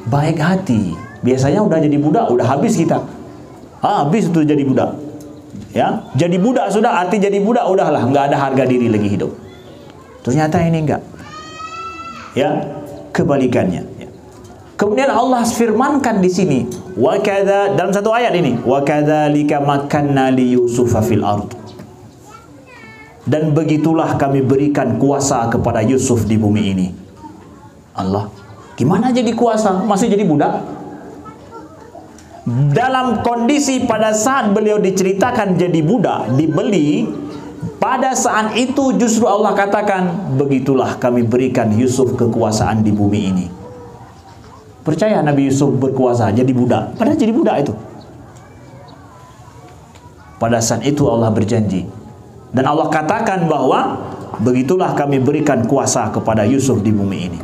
baik hati. Biasanya udah jadi budak, udah habis kita. Habis itu jadi budak. Ya, jadi budak sudah, arti jadi budak udahlah, nggak ada harga diri lagi hidup. Ternyata ini enggak. Ya, kebalikannya. Ya. Kemudian Allah firmankan di sini, wa kadza, dalam satu ayat ini, wa kadzalika makanna li Yusufa fil ard. Dan begitulah kami berikan kuasa kepada Yusuf di bumi ini. Allah, gimana jadi kuasa? Masih jadi budak? Dalam kondisi pada saat beliau diceritakan jadi budak, dibeli, pada saat itu justru Allah katakan, begitulah kami berikan Yusuf kekuasaan di bumi ini. Percaya Nabi Yusuf berkuasa jadi budak? Padahal jadi budak itu. Pada saat itu Allah berjanji. Dan Allah katakan bahwa begitulah kami berikan kuasa kepada Yusuf di bumi ini.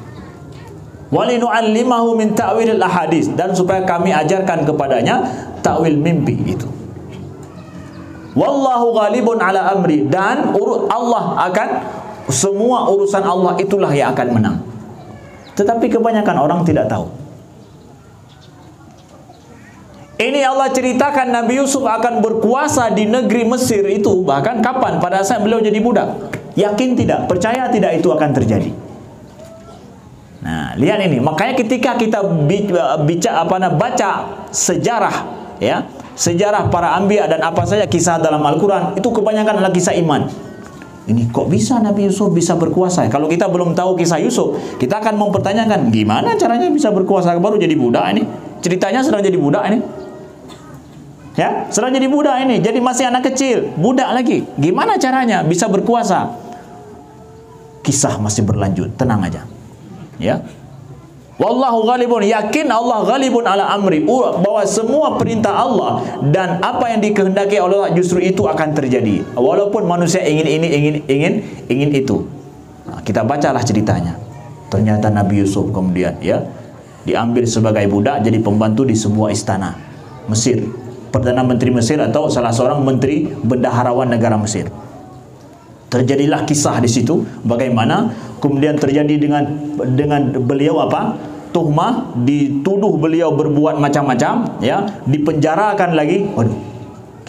Walinu'allimahu min ta'wilil ahadis, dan supaya kami ajarkan kepadanya ta'wil mimpi itu. Wallahu ghalibun ala amri, dan Allah akan, semua urusan Allah itulah yang akan menang. Tetapi kebanyakan orang tidak tahu. Ini Allah ceritakan Nabi Yusuf akan berkuasa di negeri Mesir itu, bahkan kapan? Pada saat beliau jadi budak. Yakin tidak? Percaya tidak itu akan terjadi? Nah, lihat ini. Makanya ketika kita baca sejarah, ya, sejarah para anbiya dan apa saja kisah dalam Al-Quran, itu kebanyakan adalah kisah iman. Ini kok bisa Nabi Yusuf bisa berkuasa? Kalau kita belum tahu kisah Yusuf, kita akan mempertanyakan, gimana caranya bisa berkuasa? Baru jadi budak ini. Ceritanya sedang jadi budak ini. Ya, sedang jadi budak ini. Jadi masih anak kecil, budak lagi. Gimana caranya bisa berkuasa? Kisah masih berlanjut, tenang aja. Ya. Wallahu ghalibun, yakin Allah ghalibun ala amri, bahwa semua perintah Allah dan apa yang dikehendaki Allah justru itu akan terjadi. Walaupun manusia ingin ini, ingin itu. Nah, kita bacalah ceritanya. Ternyata Nabi Yusuf kemudian, ya, diambil sebagai budak jadi pembantu di sebuah istana Mesir, Perdana Menteri Mesir atau salah seorang menteri bendaharawan negara Mesir. Terjadilah kisah di situ bagaimana kemudian terjadi dengan beliau apa? Tuhmah, dituduh beliau berbuat macam-macam, ya, dipenjarakan lagi. Waduh,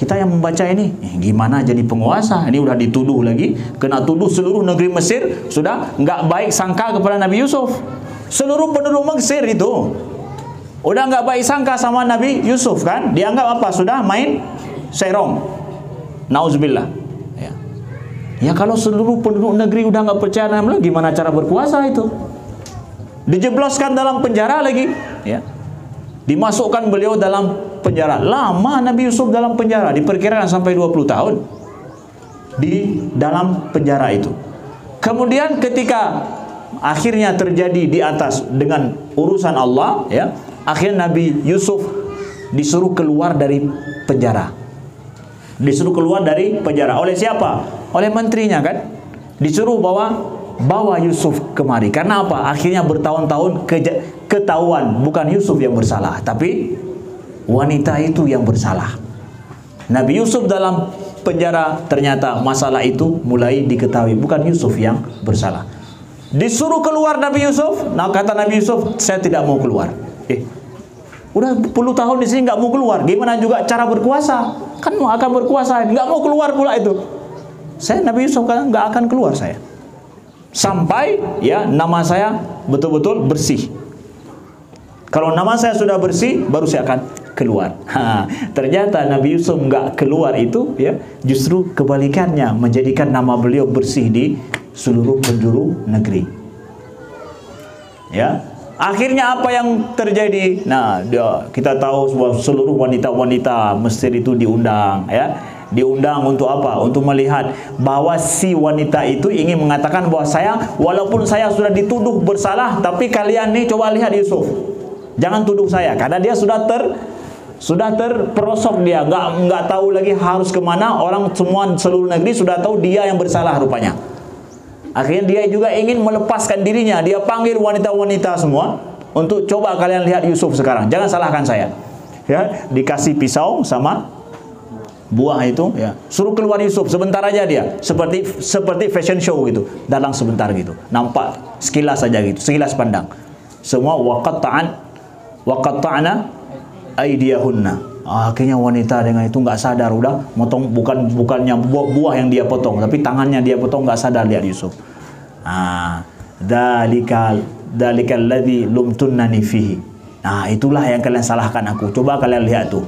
kita yang membaca ini, gimana jadi penguasa? Ini udah dituduh lagi, kena tuduh seluruh negeri Mesir sudah nggak baik sangka kepada Nabi Yusuf. Seluruh penduduk Mesir itu udah nggak baik sangka sama Nabi Yusuf kan? Dianggap apa? Sudah main serong. Nauzubillah. Ya kalau seluruh penduduk negeri udah nggak percaya dengan beliau, gimana cara berkuasa itu? Dijebloskan dalam penjara lagi, ya. Dimasukkan beliau dalam penjara. Lama Nabi Yusuf dalam penjara, diperkirakan sampai 20 tahun di dalam penjara itu. Kemudian ketika akhirnya terjadi di atas dengan urusan Allah, ya, akhirnya Nabi Yusuf disuruh keluar dari penjara. Disuruh keluar dari penjara oleh siapa? Oleh menterinya kan? Disuruh bawa Yusuf kemari. Karena apa? Akhirnya bertahun-tahun ketahuan bukan Yusuf yang bersalah, tapi wanita itu yang bersalah. Nabi Yusuf dalam penjara, ternyata masalah itu mulai diketahui bukan Yusuf yang bersalah. Disuruh keluar Nabi Yusuf. Nah, kata Nabi Yusuf, saya tidak mau keluar. Udah puluh tahun di sini nggak mau keluar. Gimana juga cara berkuasa? Kan akan berkuasa, nggak mau keluar pula itu. Nabi Yusuf kan nggak akan keluar saya. Sampai ya nama saya betul-betul bersih. Kalau nama saya sudah bersih, baru saya akan keluar. Ternyata Nabi Yusuf nggak keluar itu, ya, justru kebalikannya, menjadikan nama beliau bersih di seluruh penjuru negeri. Ya, akhirnya apa yang terjadi? Nah, kita tahu seluruh wanita-wanita Mesir itu diundang, ya, diundang untuk apa? Untuk melihat bahwa si wanita itu ingin mengatakan bahwa saya, walaupun saya sudah dituduh bersalah, tapi kalian nih coba lihat Yusuf, jangan tuduh saya, karena dia sudah terperosok, dia nggak tahu lagi harus kemana. Orang semua seluruh negeri sudah tahu dia yang bersalah rupanya. Akhirnya dia juga ingin melepaskan dirinya. Dia panggil wanita-wanita semua untuk coba kalian lihat Yusuf sekarang. Jangan salahkan saya. Ya, dikasih pisau sama buah itu, ya. Suruh keluar Yusuf sebentar aja dia. Seperti fashion show gitu. Dalam sebentar gitu. Nampak sekilas saja gitu, sekilas pandang. Semua waqatta'na aydiyahunna. Akhirnya wanita dengan itu nggak sadar, udah motong, bukannya buah yang dia potong, tapi tangannya dia potong, nggak sadar lihat Yusuf. Dalikal ladzi lumtunnani fihi. Nah, itulah yang kalian salahkan aku. Coba kalian lihat tuh.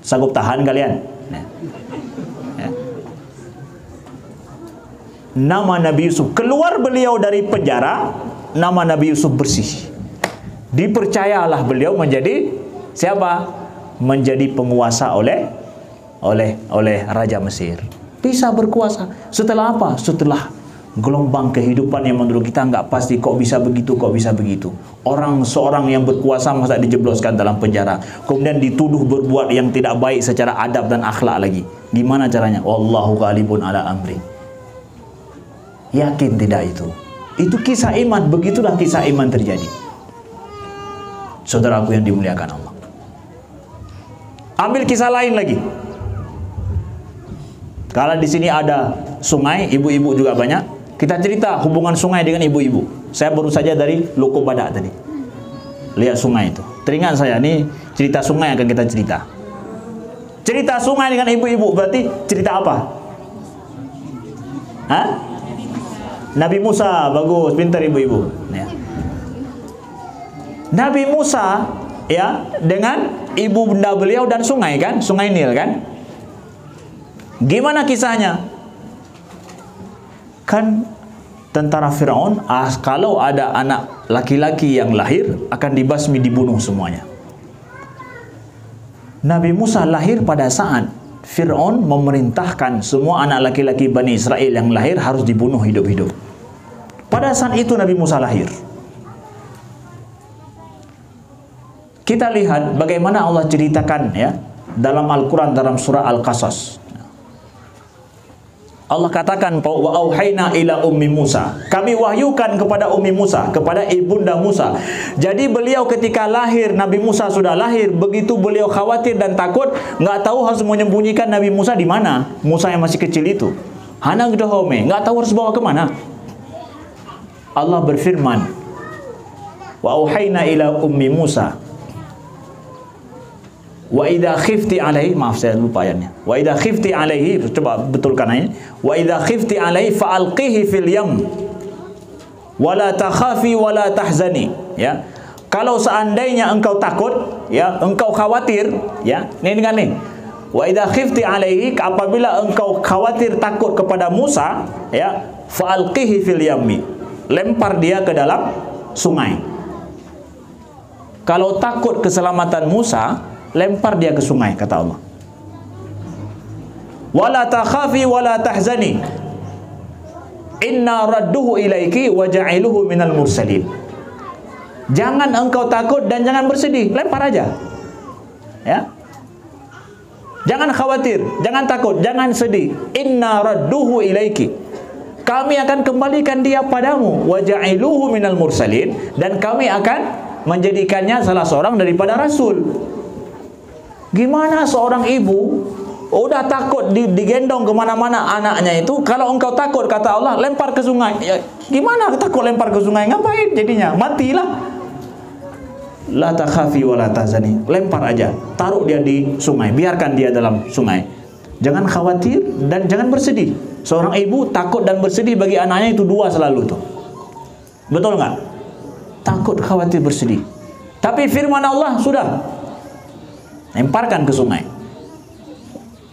Sanggup tahan kalian? Nah. Ya. Nama Nabi Yusuf, keluar beliau dari penjara, nama Nabi Yusuf bersih. Dipercayalah beliau menjadi siapa? Menjadi penguasa oleh Raja Mesir. Bisa berkuasa. Setelah apa? Setelah gelombang kehidupan yang menurut kita nggak pasti. Kok bisa begitu? Kok bisa begitu? Seorang yang berkuasa masa dijebloskan dalam penjara, kemudian dituduh berbuat yang tidak baik secara adab dan akhlak lagi. Gimana caranya? Wallahu ghalibun ala amri. Yakin tidak itu? Itu kisah iman. Begitulah kisah iman terjadi. Saudaraku yang dimuliakan Allah. Ambil kisah lain lagi. Kalau di sini ada sungai, ibu-ibu juga banyak. Kita cerita hubungan sungai dengan ibu-ibu. Saya baru saja dari Loko Badak tadi. Lihat sungai itu. Teringat saya, nih cerita sungai akan kita cerita. Cerita sungai dengan ibu-ibu berarti cerita apa? Hah? Nabi Musa, bagus, pintar ibu-ibu. Ya. Nabi Musa, ya, dengan ibu bunda beliau dan sungai kan, sungai Nil kan. Gimana kisahnya? Kan tentara Firaun, kalau ada anak laki-laki yang lahir akan dibasmi, dibunuh semuanya. Nabi Musa lahir pada saat Firaun memerintahkan semua anak laki-laki Bani Israel yang lahir harus dibunuh hidup-hidup. Pada saat itu Nabi Musa lahir. Kita lihat bagaimana Allah ceritakan, ya, dalam Al-Quran, dalam surah Al-Qasas. Allah katakan, wa auhayna ila ummi Musa. Kami wahyukan kepada ummi Musa, kepada ibunda Musa. Jadi beliau ketika lahir, Nabi Musa sudah lahir, begitu beliau khawatir dan takut, nggak tahu harus menyembunyikan Nabi Musa di mana. Musa yang masih kecil itu, Hanang dahome, nggak tahu harus bawa kemana. Allah berfirman, wa auhayna ila ummi Musa. Wa idza khifti alaihi, maaf saya lupa ayatnya. Wa idza khifti alaihi, coba betulkan ayatnya. Wa idza khifti alaihi fa'alqihi fil yam. Wa la takhafi wa la tahzani, ya. Kalau seandainya engkau takut, ya, engkau khawatir, ya. Ini dengan nih. Wa idza khifti alaihi, apabila engkau khawatir takut kepada Musa, ya, fa'alqihi fil yammi. Lempar dia ke dalam sungai. Kalau takut keselamatan Musa, lempar dia ke sungai, kata Allah. Wala takhafi wala tahzani, inna radduhu ilaiki wa ja'iluhu minal mursalin. Jangan engkau takut dan jangan bersedih, lempar aja. Ya. Jangan khawatir, jangan takut, jangan sedih. Inna radduhu ilaiki. Kami akan kembalikan dia padamu, wa ja'iluhu minal mursalin, dan kami akan menjadikannya salah seorang daripada rasul. Gimana seorang ibu udah takut digendong kemana-mana anaknya itu, kalau engkau takut, kata Allah, lempar ke sungai. Ya, gimana takut lempar ke sungai? Ngapain jadinya? Matilah. La takhafi wa la tahzani. Lempar aja, taruh dia di sungai, biarkan dia dalam sungai. Jangan khawatir dan jangan bersedih. Seorang ibu takut dan bersedih bagi anaknya itu dua selalu tuh. Betul nggak? Takut, khawatir, bersedih. Tapi firman Allah sudah, lemparkan ke sungai.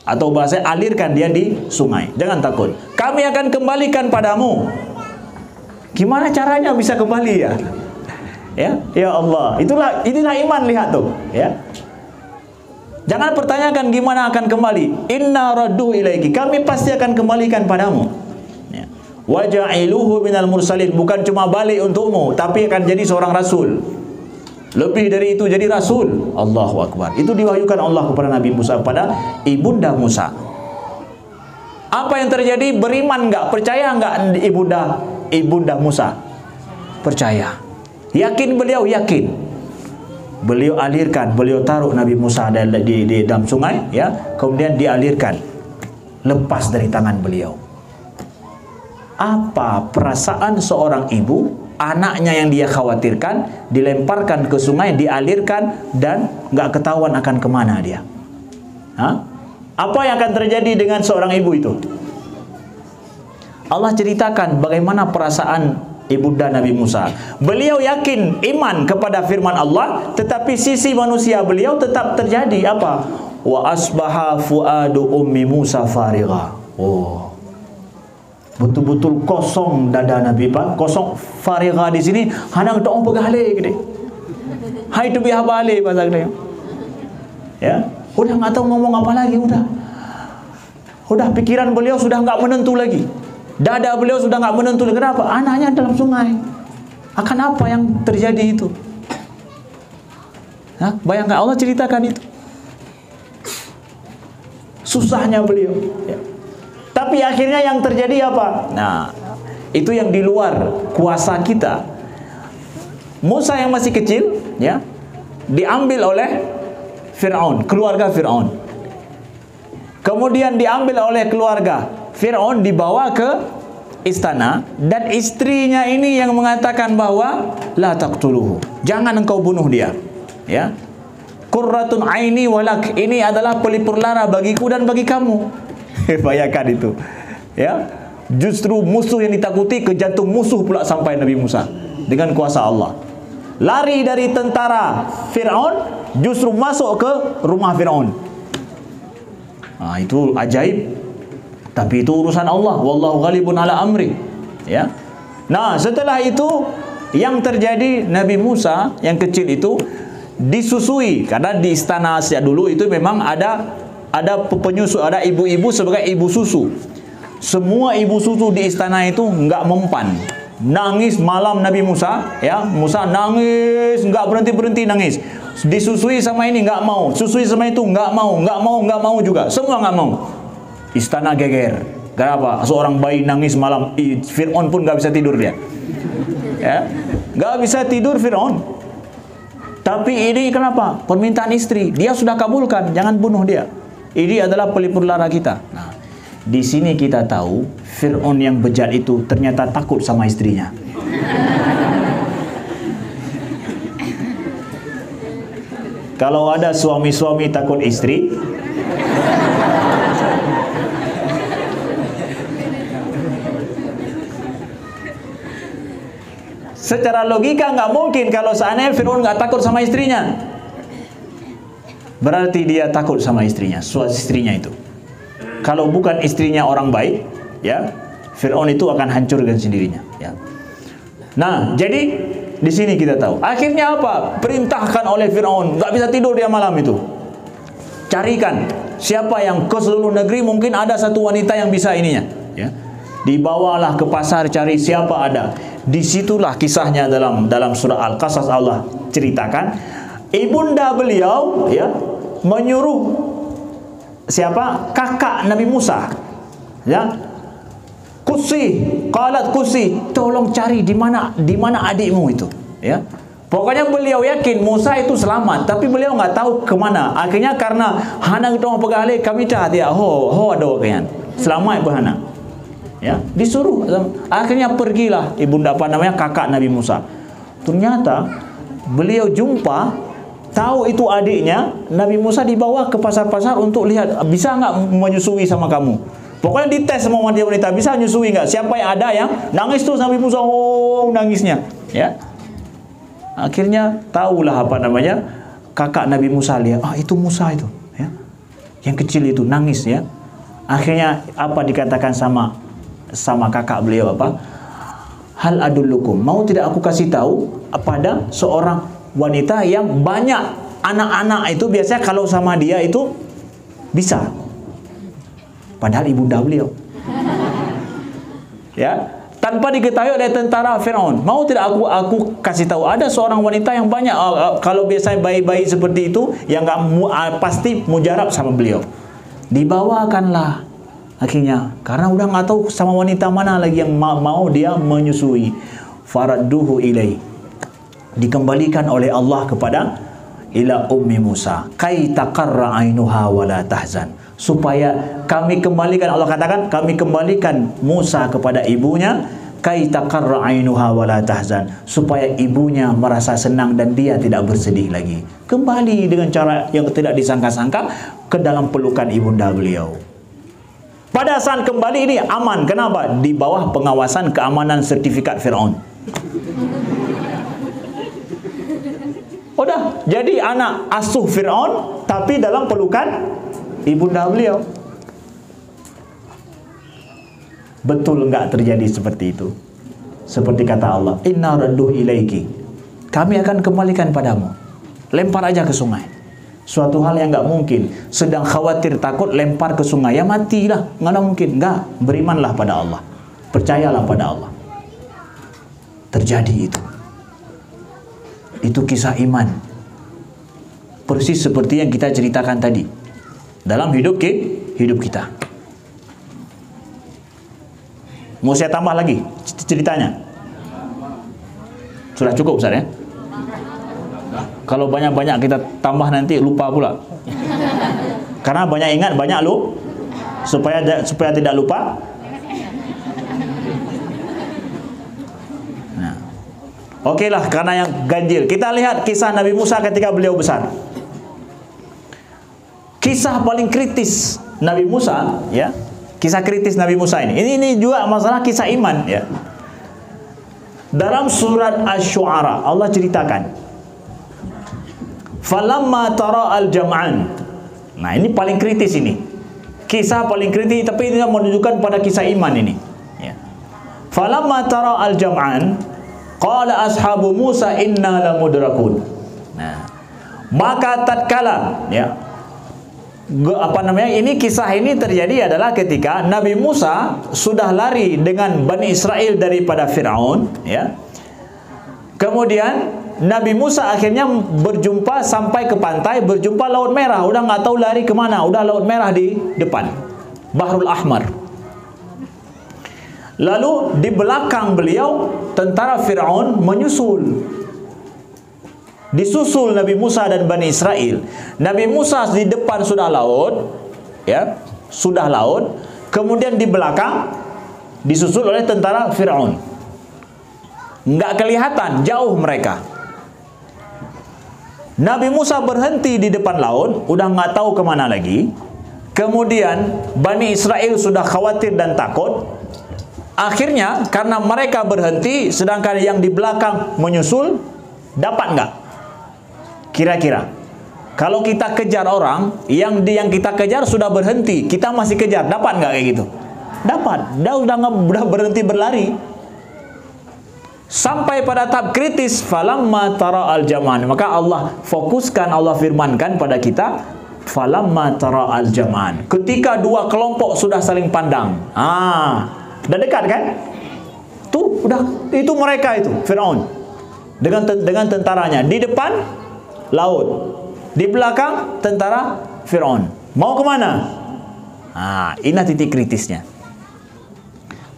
Atau bahasa alirkan dia di sungai. Jangan takut. Kami akan kembalikan padamu. Gimana caranya bisa kembali, ya? Ya Allah, inilah iman, lihat tuh, ya. Jangan pertanyakan gimana akan kembali. Inna raddu ilaiki, kami pasti akan kembalikan padamu. Ya. Wa ja'iluhu minal mursalin, bukan cuma balik untukmu, tapi akan jadi seorang rasul. Lebih dari itu, jadi rasul. Allahu Akbar. Itu diwahyukan Allah kepada Nabi Musa, pada ibunda Musa. Apa yang terjadi? Beriman nggak? Percaya nggak ibunda Musa? Percaya. Yakin beliau? Yakin. Beliau alirkan, beliau taruh Nabi Musa di dalam sungai, ya. Kemudian dialirkan, lepas dari tangan beliau. Apa perasaan seorang ibu, anaknya yang dia khawatirkan dilemparkan ke sungai, dialirkan, dan nggak ketahuan akan kemana dia? Hah? Apa yang akan terjadi dengan seorang ibu itu? Allah ceritakan bagaimana perasaan ibunda Nabi Musa. Beliau yakin, iman kepada firman Allah, tetapi sisi manusia beliau tetap terjadi apa? Wa asbaha fuadu ummi Musa farigha. Oh, betul-betul kosong dada Nabi, Pak. Kosong. Farigha di sini hanang dong pegale gede. Hai tu biha bale bahasa gede. Ya, udah nggak tahu ngomong apa lagi, udah pikiran beliau sudah nggak menentu lagi. Dada beliau sudah nggak menentu. Kenapa? Anaknya dalam sungai. Akan apa yang terjadi itu? Nah, bayangkan, Allah ceritakan itu. Susahnya beliau. Ya. Tapi akhirnya yang terjadi apa? Nah, itu yang di luar kuasa kita. Musa yang masih kecil, ya, diambil oleh Fir'aun, keluarga Fir'aun. Kemudian diambil oleh keluarga Fir'aun, dibawa ke istana, dan istrinya ini yang mengatakan bahwa la taqtuluhu, jangan engkau bunuh dia, ya. Qurratun aini walak, ini adalah pelipur lara bagiku dan bagi kamu. Bayangkan itu, ya. Justru musuh yang ditakuti, ke jantung musuh pula sampai Nabi Musa dengan kuasa Allah. Lari dari tentara Fir'aun, justru masuk ke rumah Fir'aun. Nah, itu ajaib. Tapi itu urusan Allah. Wallahu ghalibun ala amri. Ya. Nah, setelah itu yang terjadi, Nabi Musa yang kecil itu disusui, karena di istana sejak dulu itu memang ada penyusu, ada ibu-ibu sebagai ibu susu. Semua ibu susu di istana itu nggak mempan. Nangis malam Nabi Musa, ya. Musa nangis, nggak berhenti nangis. Disusui sama ini nggak mau, susui sama itu nggak mau juga. Semua nggak mau. Istana geger. Kenapa? Seorang bayi nangis malam. Fir'aun pun nggak bisa tidur dia. Ya, nggak bisa tidur Fir'aun. Tapi ini kenapa? Permintaan istri. Dia sudah kabulkan. Jangan bunuh dia. Ini adalah pelipur lara kita. Nah, di sini kita tahu Fir'aun yang bejat itu ternyata takut sama istrinya. Kalau ada suami-suami takut istri, secara logika nggak mungkin kalau seandainya Fir'aun nggak takut sama istrinya. Berarti dia takut sama istrinya, istrinya itu. Kalau bukan istrinya orang baik, ya, Fir'aun itu akan hancurkan sendirinya. Ya. Nah, jadi di sini kita tahu. Akhirnya apa? Perintahkan oleh Fir'aun, nggak bisa tidur dia malam itu. Carikan siapa yang ke seluruh negeri, mungkin ada satu wanita yang bisa ininya. Ya. Dibawalah ke pasar, cari siapa ada. Disitulah kisahnya dalam surah Al-Qasas Allah ceritakan, ibunda beliau, ya, menyuruh siapa? Kakak Nabi Musa, ya, qalat Qusi, tolong cari di mana adikmu itu, ya. Pokoknya beliau yakin Musa itu selamat, tapi beliau nggak tahu kemana. Akhirnya karena hanang dong pegale kami dah dia ho ada kan selamat berhana. Ya, disuruh. Akhirnya pergilah ibunda kakak Nabi Musa. Ternyata beliau jumpa, tahu itu adiknya. Nabi Musa dibawa ke pasar-pasar untuk lihat bisa nggak menyusui sama kamu. Pokoknya dites sama wanita-wanita, bisa menyusui nggak? Siapa yang ada yang nangis tuh Nabi Musa, nangisnya, ya. Akhirnya tahulah kakak Nabi Musa lihat, itu Musa itu, ya, yang kecil itu nangis, ya. Akhirnya apa dikatakan sama kakak beliau apa? hal adullukum, mau tidak aku kasih tahu pada seorang wanita yang banyak anak-anak. Itu biasanya kalau sama dia itu bisa, padahal ibunda beliau. Ya, tanpa diketahui oleh tentara Firaun. Mau tidak aku kasih tahu ada seorang wanita yang banyak, kalau biasanya bayi-bayi seperti itu yang pasti mujarab sama beliau. Dibawakanlah akhirnya, karena udah nggak tahu sama wanita mana lagi yang mau dia menyusui. Faradduhu ilai, dikembalikan oleh Allah kepada ila ummi Musa kai taqarra ainuha wala tahzan, supaya kami kembalikan, Allah katakan kami kembalikan Musa kepada ibunya, kai taqarra ainuha wala tahzan, supaya ibunya merasa senang dan dia tidak bersedih lagi. Kembali dengan cara yang tidak disangka-sangka ke dalam pelukan ibunda beliau. Pada saat kembali ini aman. Kenapa? Di bawah pengawasan keamanan sertifikat Firaun. Udah jadi anak asuh Firaun tapi dalam pelukan ibunda beliau. Betul enggak terjadi seperti itu? Seperti kata Allah, inna radduhu ilaiki, kami akan kembalikan padamu. Lempar aja ke sungai. Suatu hal yang enggak mungkin. Sedang khawatir takut lempar ke sungai, ya matilah. Enggak mungkin. Enggak, berimanlah pada Allah, percayalah pada Allah. Terjadi itu. Itu kisah iman. Persis seperti yang kita ceritakan tadi dalam hidup kita. Mau saya tambah lagi ceritanya? Sudah cukup Ustaz ya? Kalau banyak-banyak kita tambah nanti lupa pula. Karena banyak ingat, banyak supaya tidak lupa. Okeylah, karena yang ganjil. Kita lihat kisah Nabi Musa ketika beliau besar. Kisah paling kritis Nabi Musa, ya. Kisah kritis Nabi Musa ini. Ini juga masalah kisah iman, ya. Dalam surat Asy-Syu'ara Allah ceritakan, falamma tara al-jam'an. Nah, ini paling kritis ini. Kisah paling kritis, tapi ini menunjukkan pada kisah iman ini, ya. Falamma tara al-jam'an qala ashabu Musa inna lamudrakun. Nah, maka tatkala, ya, ini kisah ini terjadi adalah ketika Nabi Musa sudah lari dengan Bani Israel daripada Firaun, ya. Kemudian Nabi Musa akhirnya berjumpa sampai ke pantai, berjumpa Laut Merah. Udah nggak tahu lari kemana, udah Laut Merah di depan, Bahrul Ahmar. Lalu di belakang beliau tentara Firaun menyusul. Disusul Nabi Musa dan Bani Israel. Nabi Musa di depan sudah laut, ya, sudah laut. Kemudian di belakang disusul oleh tentara Firaun. Enggak kelihatan, jauh mereka. Nabi Musa berhenti di depan laut, udah nggak tahu kemana lagi. Kemudian Bani Israel sudah khawatir dan takut. Akhirnya karena mereka berhenti, sedangkan yang di belakang menyusul, dapat nggak? Kira-kira kalau kita kejar orang, yang kita kejar sudah berhenti, kita masih kejar, dapat nggak kayak gitu? Dapat. Dia udah berhenti berlari. Sampai pada tahap kritis, falamma tara al-jam'an. Maka Allah fokuskan, Allah firmankan pada kita, falamma tara al-jam'an. Ketika dua kelompok sudah saling pandang. Udah dekat kan? Tuh, udah, itu mereka itu, Firaun. Dengan tentaranya di depan laut, di belakang tentara Firaun. Mau kemana? Ini titik kritisnya.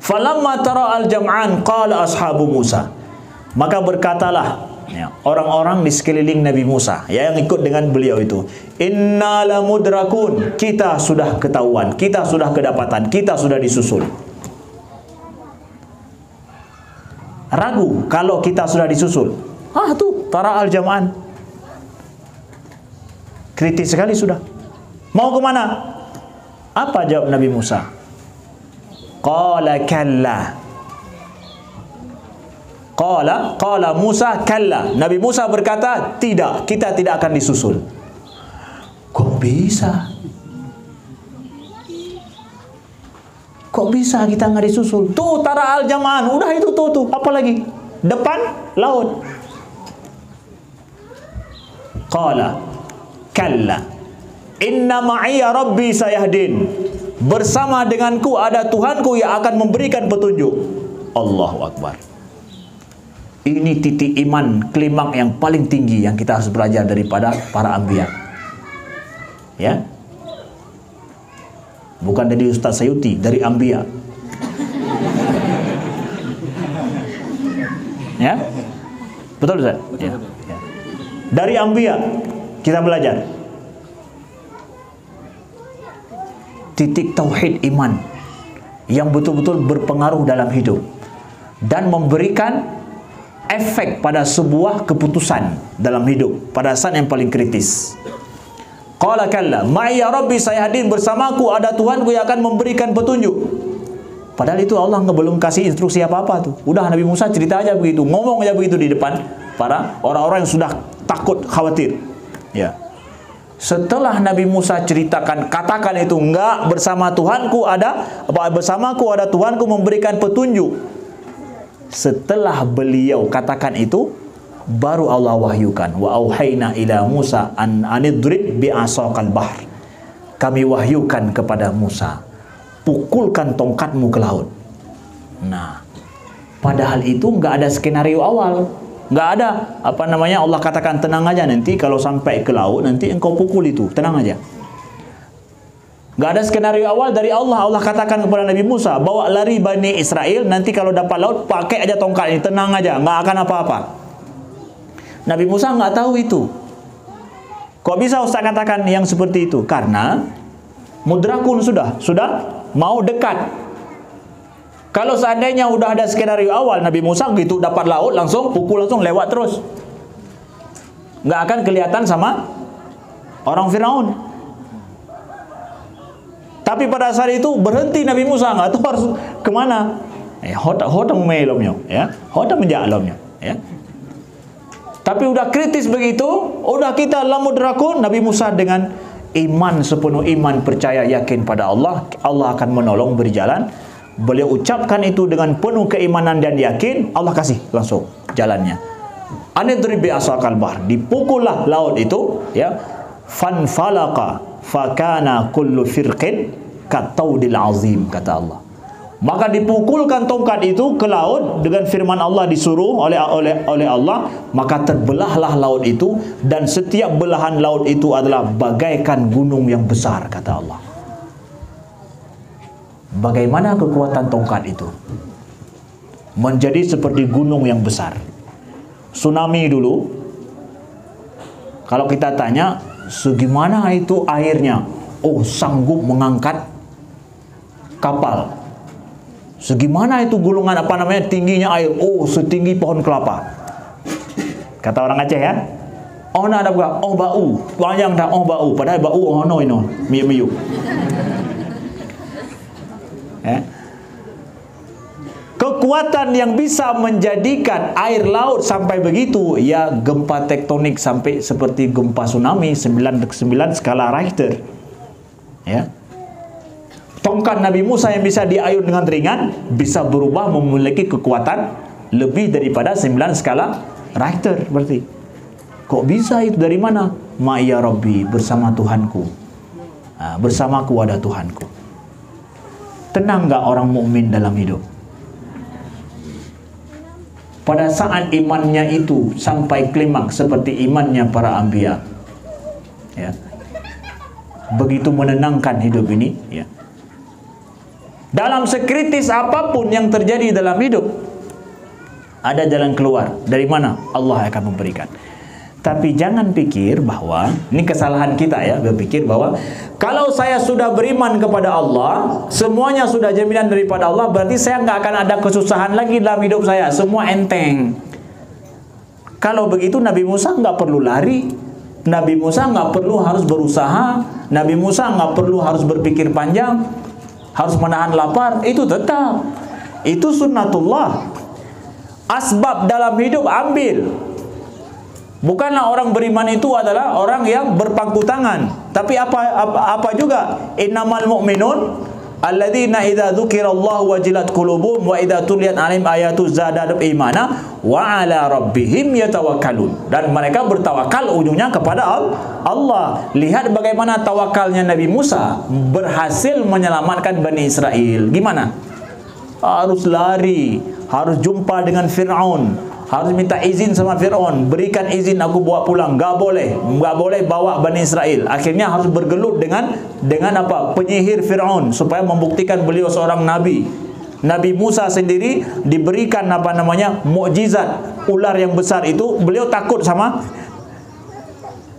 Falamma tara al-jam'an qala ashabu Musa. Maka berkatalah, ya, orang-orang di sekeliling Nabi Musa, ya, yang ikut dengan beliau itu, inna lamudrakun, kita sudah ketahuan, kita sudah kedapatan, kita sudah disusul. Ragu kalau kita sudah disusul. Tuh, tara al-jam'an. Kritis sekali sudah. Mau kemana? Apa jawab Nabi Musa? Qala kalla. Qala Musa kalla. Nabi Musa berkata, tidak, kita tidak akan disusul. Kok bisa? Kok bisa kita nggak disusul? Tuh Tara Al-Jamaan, udah itu tuh, apalagi depan laut. Qala kalla inna ma'iya rabbi sayahdin. Bersama denganku ada Tuhanku yang akan memberikan petunjuk. Allahu Akbar. Ini titik iman klimaks yang paling tinggi yang kita harus belajar daripada para anbiya. Ya. Bukan dari Ustaz Sayuti, dari anbiya. Ya. Betul Ustaz? Ya. Ya. Dari anbiya kita belajar titik tauhid iman yang betul-betul berpengaruh dalam hidup dan memberikan efek pada sebuah keputusan dalam hidup pada saat yang paling kritis. Qala kalla ma'iya rabbi sayahdin, bersamaku ada Tuhanku yang akan memberikan petunjuk. Padahal itu Allah belum kasih instruksi apa-apa tuh. Udah Nabi Musa cerita aja begitu, ngomong aja begitu di depan para orang-orang yang sudah takut, khawatir. Ya. Setelah Nabi Musa ceritakan, katakan itu enggak, bersamaku ada Tuhanku memberikan petunjuk. Setelah beliau katakan itu, baru Allah wahyukan, wa auhayna ila Musa an anidrib bi asaqal bahr. Kami wahyukan kepada Musa, pukulkan tongkatmu ke laut. Nah, padahal itu enggak ada skenario awal. Nggak ada Allah katakan tenang aja, nanti kalau sampai ke laut nanti engkau pukul itu, tenang aja. Nggak ada skenario awal dari Allah. Allah katakan kepada Nabi Musa, bawa lari Bani Israel, nanti kalau dapat laut pakai aja tongkat ini, tenang aja, nggak akan apa-apa. Nabi Musa nggak tahu itu. Kok bisa Ustaz katakan yang seperti itu? Karena mudrakun sudah mau dekat. Kalau seandainya udah ada skenario awal, Nabi Musa gitu dapat laut langsung pukul, langsung lewat terus, nggak akan kelihatan sama orang Firaun. Tapi pada saat itu berhenti Nabi Musa, nggak tahu harus kemana. Hoda melomnya, ya, hoda menjalomnya, ya. Tapi udah kritis begitu, udah kita lamudrakun. Nabi Musa dengan iman, sepenuh iman, percaya yakin pada Allah, Allah akan menolong, berjalan. Beliau ucapkan itu dengan penuh keimanan dan yakin, Allah kasih langsung jalannya. Anidrib bi asaqal bahr, dipukullah laut itu, ya. Fanfalaqa fakana kullu firqin kataudil azim, kata Allah. Maka dipukulkan tongkat itu ke laut dengan firman Allah, disuruh oleh Allah, maka terbelahlah laut itu, dan setiap belahan laut itu adalah bagaikan gunung yang besar, kata Allah. Bagaimana kekuatan tongkat itu? Menjadi seperti gunung yang besar. Tsunami dulu, kalau kita tanya, segimana itu airnya? Oh, sanggup mengangkat kapal. Segimana itu gulungan tingginya air? Oh, setinggi pohon kelapa. Kata orang Aceh, ya. Oh, nak ada buka? Oh, bau. Panjang dah, oh bau. Padahal bau oh no ino, miu-miu. Kekuatan yang bisa menjadikan air laut sampai begitu, ya gempa tektonik sampai seperti gempa tsunami 9 skala Richter. Ya. Tongkat Nabi Musa yang bisa diayun dengan ringan bisa berubah memiliki kekuatan lebih daripada 9 skala Richter berarti. Kok bisa itu, dari mana? Ma'iya Rabbi, bersama Tuhanku. Nah, bersamaku ada Tuhanku. Tenang nggak orang mukmin dalam hidup? Pada saat imannya itu sampai klimaks seperti imannya para anbiya, ya, begitu menenangkan hidup ini, ya. Dalam sekritis apapun yang terjadi dalam hidup, ada jalan keluar. Dari mana? Allah akan memberikan. Tapi jangan pikir bahwa, ini kesalahan kita ya, berpikir bahwa kalau saya sudah beriman kepada Allah, semuanya sudah jaminan daripada Allah, berarti saya nggak akan ada kesusahan lagi dalam hidup saya, semua enteng. Kalau begitu Nabi Musa nggak perlu lari, Nabi Musa nggak perlu harus berusaha, Nabi Musa nggak perlu harus berpikir panjang, harus menahan lapar, itu tetap. Itu sunnatullah. Asbab dalam hidup ambil. Bukanlah orang beriman itu adalah orang yang berpangku tangan. Tapi apa juga? Innamal mu'minun alladzina idza dzukirallahu wajilat qulubuhum wa idza tuliyat 'alaihim ayatu zadatuhum imana wa 'ala rabbihim yatawakkalun. Dan mereka bertawakal ujungnya kepada Allah. Lihat bagaimana tawakalnya Nabi Musa berhasil menyelamatkan Bani Israel. Gimana? Harus lari, harus jumpa dengan Fir'aun, harus minta izin sama Fir'aun, berikan izin aku bawa pulang. Gak boleh bawa Bani Israel. Akhirnya harus bergelut dengan apa? Penyihir Fir'aun supaya membuktikan beliau seorang nabi. Nabi Musa sendiri diberikan apa namanya? Mukjizat ular yang besar itu, beliau takut sama,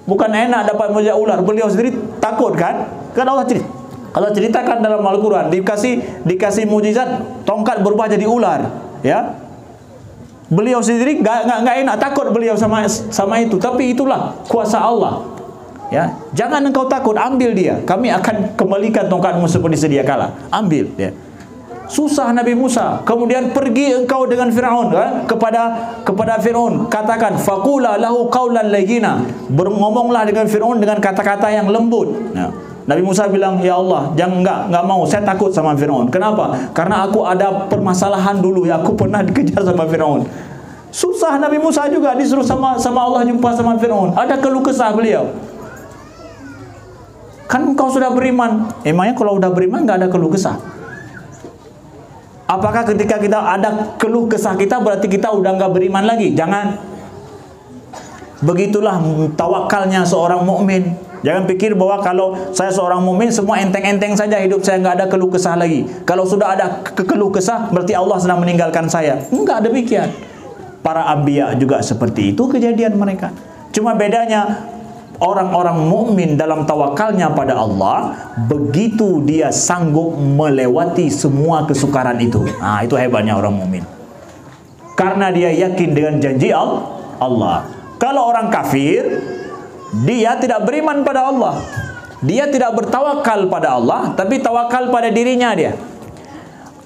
bukan enak dapat mukjizat ular, beliau sendiri takut kan? Kan Allah ceritakan dalam Al-Quran, dikasih mukjizat tongkat berubah jadi ular, ya. Beliau sendiri nggak enak, takut beliau sama itu. Tapi itulah kuasa Allah, ya. Jangan engkau takut, ambil dia. Kami akan kembalikan tongkatmu seperti sedia kala. Ambil, ya. Susah Nabi Musa. Kemudian pergi engkau dengan Fir'aun, kan? kepada Fir'aun, katakan faqula lahu qawlan layyina. Ngomonglah dengan Fir'aun dengan kata-kata yang lembut. Nah, Nabi Musa bilang, ya Allah, enggak mau, saya takut sama Fir'aun. Kenapa? Karena aku ada permasalahan dulu, ya, aku pernah dikejar sama Fir'aun. Susah Nabi Musa juga, disuruh sama Allah jumpa sama Fir'aun. Ada keluh kesah beliau. Kan engkau sudah beriman. Emangnya kalau sudah beriman nggak ada keluh kesah? Apakah ketika kita ada keluh kesah kita berarti kita udah nggak beriman lagi? Jangan. Begitulah tawakalnya seorang mukmin. Jangan pikir bahwa kalau saya seorang mukmin semua enteng-enteng saja hidup saya, nggak ada keluh kesah lagi. Kalau sudah ada keluh kesah berarti Allah sedang meninggalkan saya. Enggak demikian. Para anbiya juga seperti itu kejadian mereka. Cuma bedanya orang-orang mukmin dalam tawakalnya pada Allah, begitu dia sanggup melewati semua kesukaran itu. Nah, itu hebatnya orang mukmin. Karena dia yakin dengan janji Allah. Kalau orang kafir, dia tidak beriman pada Allah. Dia tidak bertawakal pada Allah, tapi tawakal pada dirinya dia.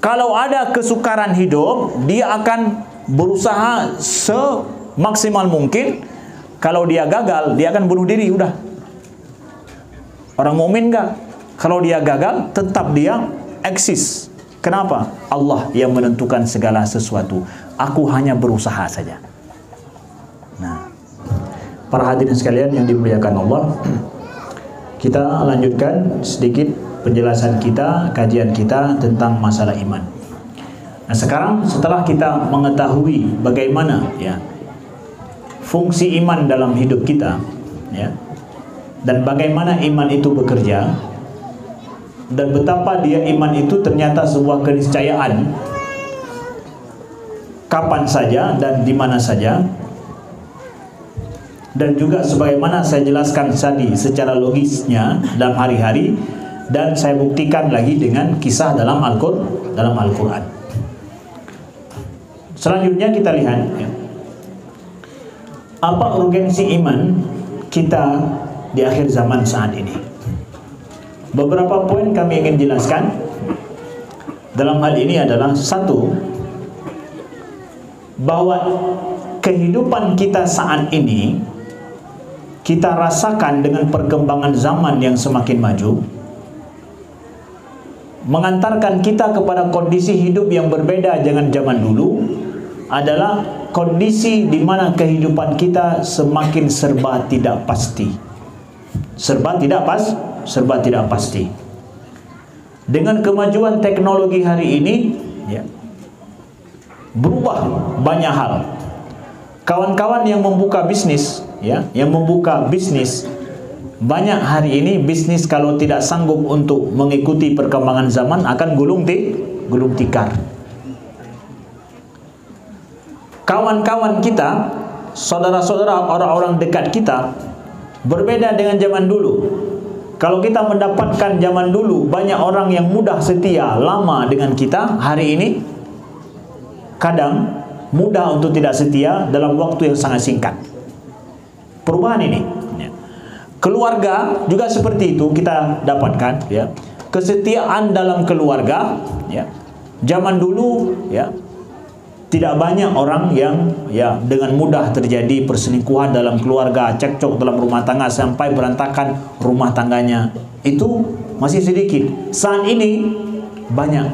Kalau ada kesukaran hidup, dia akan berusaha semaksimal mungkin. Kalau dia gagal, dia akan bunuh diri, udah. Orang mukmin enggak. Kalau dia gagal, tetap dia eksis. Kenapa? Allah yang menentukan segala sesuatu. Aku hanya berusaha saja. Nah, para hadirin sekalian yang dimuliakan Allah, kita lanjutkan sedikit penjelasan kita, kajian kita tentang masalah iman. Nah, sekarang setelah kita mengetahui bagaimana, ya, fungsi iman dalam hidup kita, ya, dan bagaimana iman itu bekerja, dan betapa dia iman itu ternyata sebuah keniscayaan kapan saja dan di mana saja, dan juga sebagaimana saya jelaskan tadi secara logisnya dalam hari-hari, dan saya buktikan lagi dengan kisah dalam Al-Quran. Selanjutnya kita lihat, ya, apa urgensi iman kita di akhir zaman saat ini. Beberapa poin kami ingin jelaskan dalam hal ini adalah, satu, bahwa kehidupan kita saat ini kita rasakan dengan perkembangan zaman yang semakin maju, mengantarkan kita kepada kondisi hidup yang berbeda dengan zaman dulu, adalah kondisi di mana kehidupan kita semakin serba tidak pasti. Serba tidak pasti. Dengan kemajuan teknologi hari ini, ya, berubah banyak hal. Kawan-kawan yang membuka bisnis, ya, banyak hari ini bisnis kalau tidak sanggup untuk mengikuti perkembangan zaman akan gulung tikar. Kawan-kawan kita, saudara-saudara, orang-orang dekat kita berbeda dengan zaman dulu. Kalau kita mendapatkan zaman dulu banyak orang yang mudah setia lama dengan kita, hari ini kadang mudah untuk tidak setia dalam waktu yang sangat singkat. Perubahan ini, ya. Keluarga juga seperti itu kita dapatkan, ya. Kesetiaan dalam keluarga, ya. Zaman dulu, ya, tidak banyak orang yang, ya, dengan mudah terjadi perselingkuhan dalam keluarga, cekcok dalam rumah tangga sampai berantakan rumah tangganya. Itu masih sedikit. Saat ini banyak.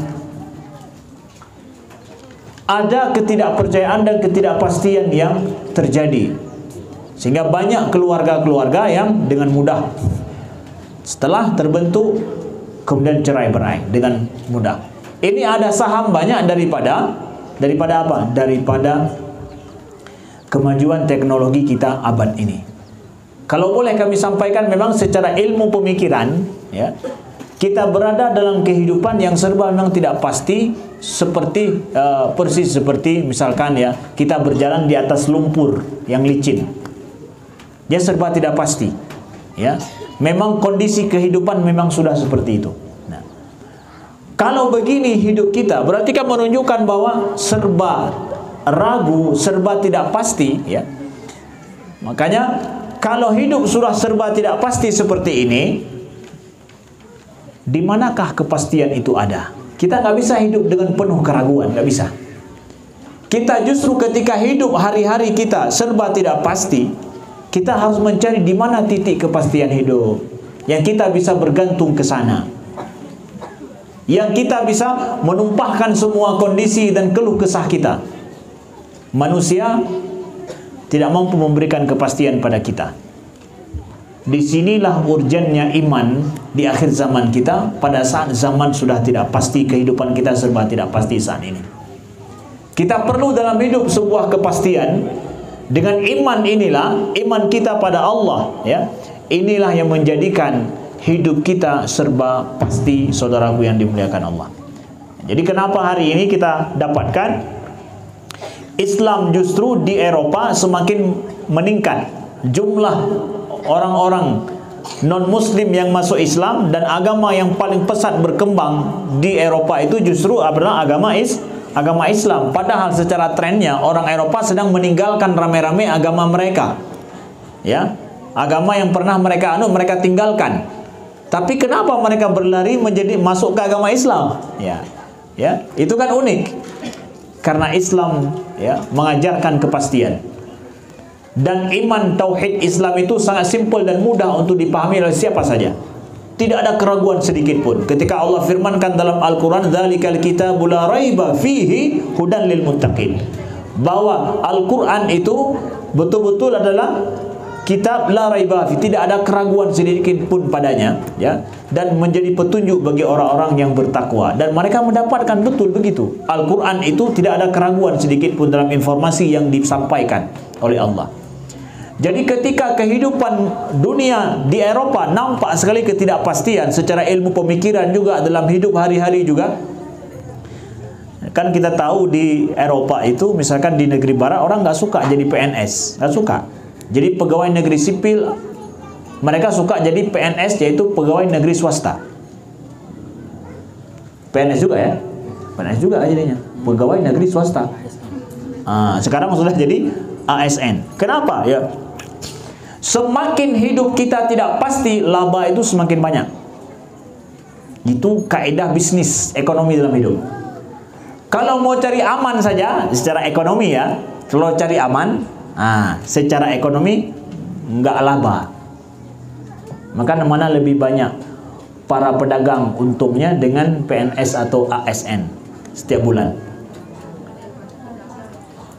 Ada ketidakpercayaan dan ketidakpastian yang terjadi, sehingga banyak keluarga-keluarga yang dengan mudah setelah terbentuk kemudian cerai-berai dengan mudah. Ini ada saham banyak daripada apa? Daripada kemajuan teknologi kita abad ini. Kalau boleh kami sampaikan, memang secara ilmu pemikiran, ya, kita berada dalam kehidupan yang serba memang tidak pasti, seperti persis seperti misalkan ya, kita berjalan di atas lumpur yang licin. Dia serba tidak pasti, ya. Memang kondisi kehidupan memang sudah seperti itu. Nah, kalau begini hidup kita, berarti kan menunjukkan bahwa serba ragu, serba tidak pasti, ya. Makanya kalau hidup sudah serba tidak pasti seperti ini, di manakah kepastian itu ada? Kita nggak bisa hidup dengan penuh keraguan, nggak bisa. Kita justru ketika hidup hari-hari kita serba tidak pasti, kita harus mencari di mana titik kepastian hidup yang kita bisa bergantung ke sana, yang kita bisa menumpahkan semua kondisi dan keluh kesah kita. Manusia tidak mampu memberikan kepastian pada kita. Disinilah urgennya iman di akhir zaman kita, pada saat zaman sudah tidak pasti, kehidupan kita serba tidak pasti saat ini. Kita perlu dalam hidup sebuah kepastian. Dengan iman inilah, iman kita pada Allah, ya, inilah yang menjadikan hidup kita serba pasti, saudaraku yang dimuliakan Allah. Jadi kenapa hari ini kita dapatkan Islam justru di Eropa semakin meningkat jumlah orang-orang non-muslim yang masuk Islam, dan agama yang paling pesat berkembang di Eropa itu justru adalah agama Islam. Padahal secara trennya orang Eropa sedang meninggalkan rame-rame agama mereka, ya, agama yang pernah mereka mereka tinggalkan. Tapi kenapa mereka berlari masuk ke agama Islam? Ya, itu kan unik. Karena Islam, ya, mengajarkan kepastian. Dan iman tauhid Islam itu sangat simpel dan mudah untuk dipahami oleh siapa saja. Tidak ada keraguan sedikit pun. Ketika Allah firmankan dalam Al-Quran, "Dzalikal kitabu la raiba fihi hudan lil muttaqin." Bahwa Al-Quran itu betul-betul adalah kitab la raiba fi, tidak ada keraguan sedikit pun padanya, ya, dan menjadi petunjuk bagi orang-orang yang bertakwa, dan mereka mendapatkan betul begitu. Al-Quran itu tidak ada keraguan sedikit pun dalam informasi yang disampaikan oleh Allah. Jadi ketika kehidupan dunia di Eropa nampak sekali ketidakpastian secara ilmu pemikiran juga dalam hidup hari-hari juga. Kan kita tahu di Eropa itu, misalkan di negeri barat orang nggak suka jadi PNS, nggak suka. Jadi pegawai negeri sipil, mereka suka jadi PNS, yaitu pegawai negeri swasta. PNS juga ya, PNS juga jadinya, pegawai negeri swasta. Sekarang sudah jadi ASN. Kenapa? Ya, semakin hidup kita tidak pasti, laba itu semakin banyak. Itu kaidah bisnis ekonomi dalam hidup. Kalau mau cari aman saja secara ekonomi, ya, kalau cari aman, secara ekonomi nggak laba. Maka mana lebih banyak para pedagang untungnya dengan PNS atau ASN setiap bulan?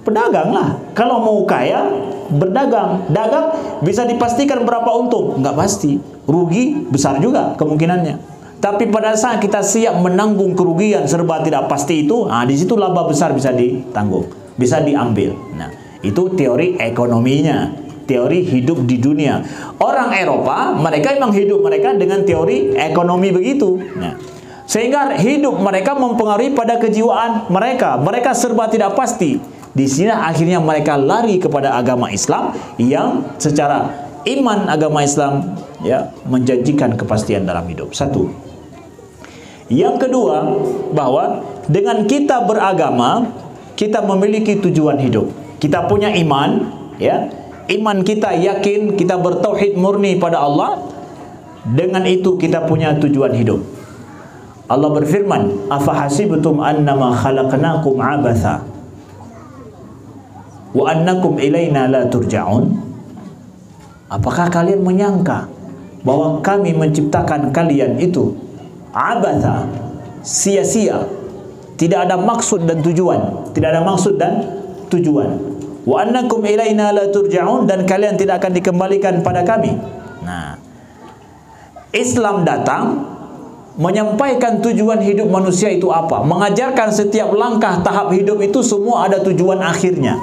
Pedagang lah. Kalau mau kaya, berdagang. Dagang bisa dipastikan berapa untung? Nggak pasti. Rugi besar juga kemungkinannya. Tapi pada saat kita siap menanggung kerugian serba tidak pasti itu, di situ laba besar bisa ditanggung, bisa diambil. Nah, itu teori ekonominya, teori hidup di dunia. Orang Eropa, mereka memang hidup mereka dengan teori ekonomi begitu. Nah, sehingga hidup mereka mempengaruhi pada kejiwaan mereka. Mereka serba tidak pasti. Di sini akhirnya mereka lari kepada agama Islam yang secara iman agama Islam, ya, menjanjikan kepastian dalam hidup. Satu. Yang kedua, bahwa dengan kita beragama, kita memiliki tujuan hidup. Kita punya iman, ya. Iman kita yakin, kita bertauhid murni pada Allah. Dengan itu kita punya tujuan hidup. Allah berfirman, "Afahasibtum annama khalaqnakum abatha wa annakum ilaina la turja'un?" Apakah kalian menyangka bahwa kami menciptakan kalian itu abatha, sia-sia, tidak ada maksud dan tujuan, tidak ada maksud dan tujuan. Wa annakum ilaina la turja'un, dan kalian tidak akan dikembalikan pada kami. Nah, Islam datang menyampaikan tujuan hidup manusia itu apa, mengajarkan setiap langkah tahap hidup itu semua ada tujuan akhirnya.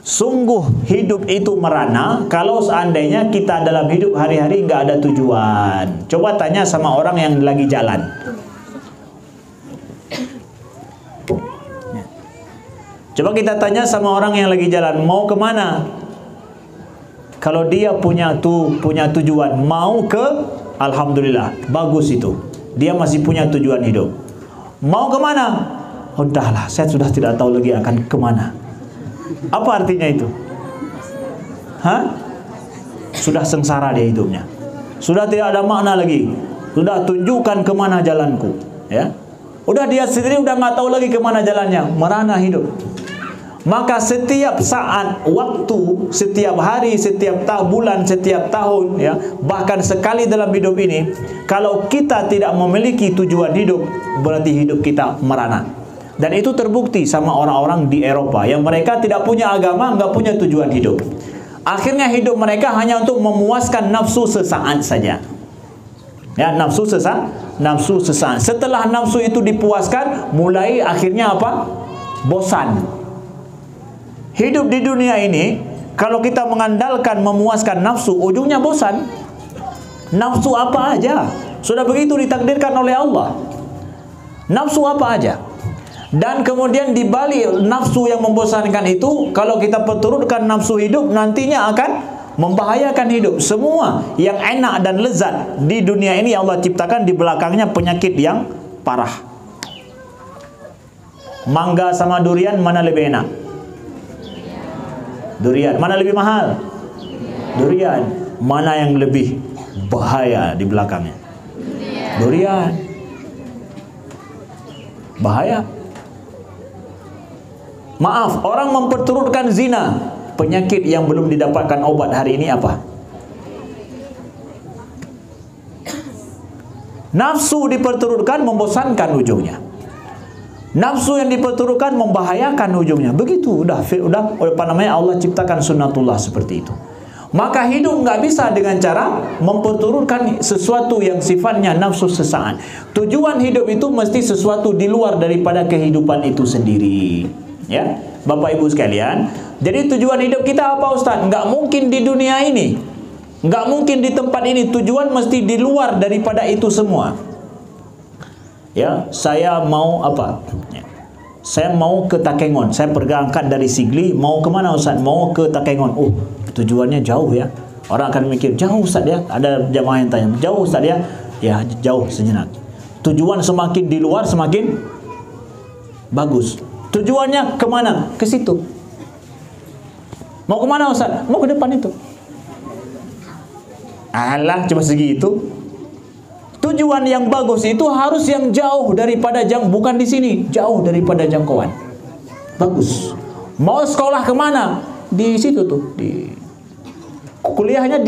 Sungguh hidup itu merana kalau seandainya kita dalam hidup hari-hari nggak ada tujuan. Coba tanya sama orang yang lagi jalan. Coba kita tanya sama orang yang lagi jalan, mau kemana? Kalau dia punya tujuan, mau ke, alhamdulillah, bagus itu. Dia masih punya tujuan hidup. Mau kemana? Oh, entahlah, saya sudah tidak tahu lagi akan kemana. Apa artinya itu? Hah? Sudah sengsara dia hidupnya. Sudah tidak ada makna lagi. Sudah tunjukkan kemana jalanku. Ya, udah dia sendiri udah nggak tahu lagi kemana jalannya. Merana hidup. Maka setiap saat, waktu, setiap hari, setiap bulan, setiap tahun, ya, bahkan sekali dalam hidup ini, kalau kita tidak memiliki tujuan hidup, berarti hidup kita merana. Dan itu terbukti sama orang-orang di Eropa yang mereka tidak punya agama, nggak punya tujuan hidup. Akhirnya hidup mereka hanya untuk memuaskan nafsu sesaat saja. Ya, nafsu sesaat. Setelah nafsu itu dipuaskan, mulai akhirnya apa? Bosan. Hidup di dunia ini, kalau kita mengandalkan memuaskan nafsu, ujungnya bosan. Nafsu apa aja, sudah begitu ditakdirkan oleh Allah. Nafsu apa aja. Dan kemudian di balik nafsu yang membosankan itu, kalau kita perturutkan nafsu hidup, nantinya akan membahayakan hidup. Semua yang enak dan lezat di dunia ini Allah ciptakan, di belakangnya penyakit yang parah. Mangga sama durian, mana lebih enak? Durian. Mana lebih mahal? Durian. Mana yang lebih bahaya di belakangnya? Durian. Bahaya. Maaf, orang memperturutkan zina. Penyakit yang belum didapatkan obat hari ini apa? Nafsu diperturutkan, membosankan ujungnya. Nafsu yang diperturutkan membahayakan ujungnya. Begitu, udah apa namanya, Allah ciptakan sunnatullah seperti itu. Maka hidup nggak bisa dengan cara memperturutkan sesuatu yang sifatnya nafsu sesaat. Tujuan hidup itu mesti sesuatu di luar daripada kehidupan itu sendiri. Ya, Bapak Ibu sekalian. Jadi tujuan hidup kita apa, Ustaz? Nggak mungkin di dunia ini, nggak mungkin di tempat ini. Tujuan mesti di luar daripada itu semua. Ya, saya mau apa? Ya, saya mau ke Takengon. Saya berangkat dari Sigli, mau kemana Ustaz? Mau ke Takengon. Oh, tujuannya jauh ya. Orang akan mikir, jauh Ustaz ya. Ada jamaah yang tanya, jauh Ustaz ya? Ya, jauh sejenak. Tujuan semakin di luar semakin bagus. Tujuannya kemana? Ke situ. Mau kemana Ustaz? Mau ke depan itu. Alah, cuma segitu. Tujuan yang bagus itu harus yang jauh daripada bukan di sini, jauh daripada jangkauan. Bagus. Mau sekolah kemana? Di situ tuh. Kuliahnya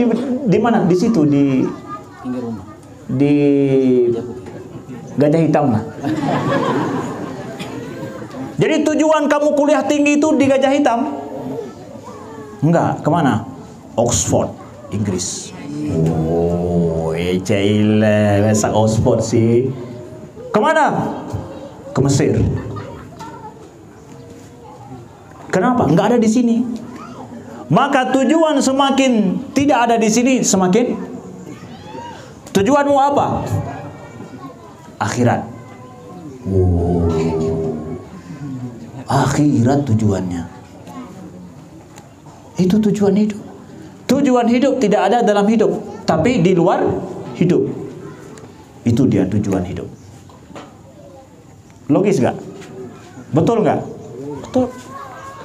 di mana? Di situ, di pinggir rumah. Di Gajah Hitam lah. Jadi tujuan kamu kuliah tinggi itu di Gajah Hitam? Enggak, kemana? Oxford, Inggris. Oh, cile, masak Oxford sih. Kemana? Ke Mesir. Kenapa? Enggak ada di sini. Maka tujuan semakin tidak ada di sini, semakin tujuanmu apa? Akhirat. Oh, akhirat tujuannya. Itu tujuan hidup. Tujuan hidup tidak ada dalam hidup, tapi di luar hidup. Itu dia tujuan hidup. Logis gak? Betul gak? Betul.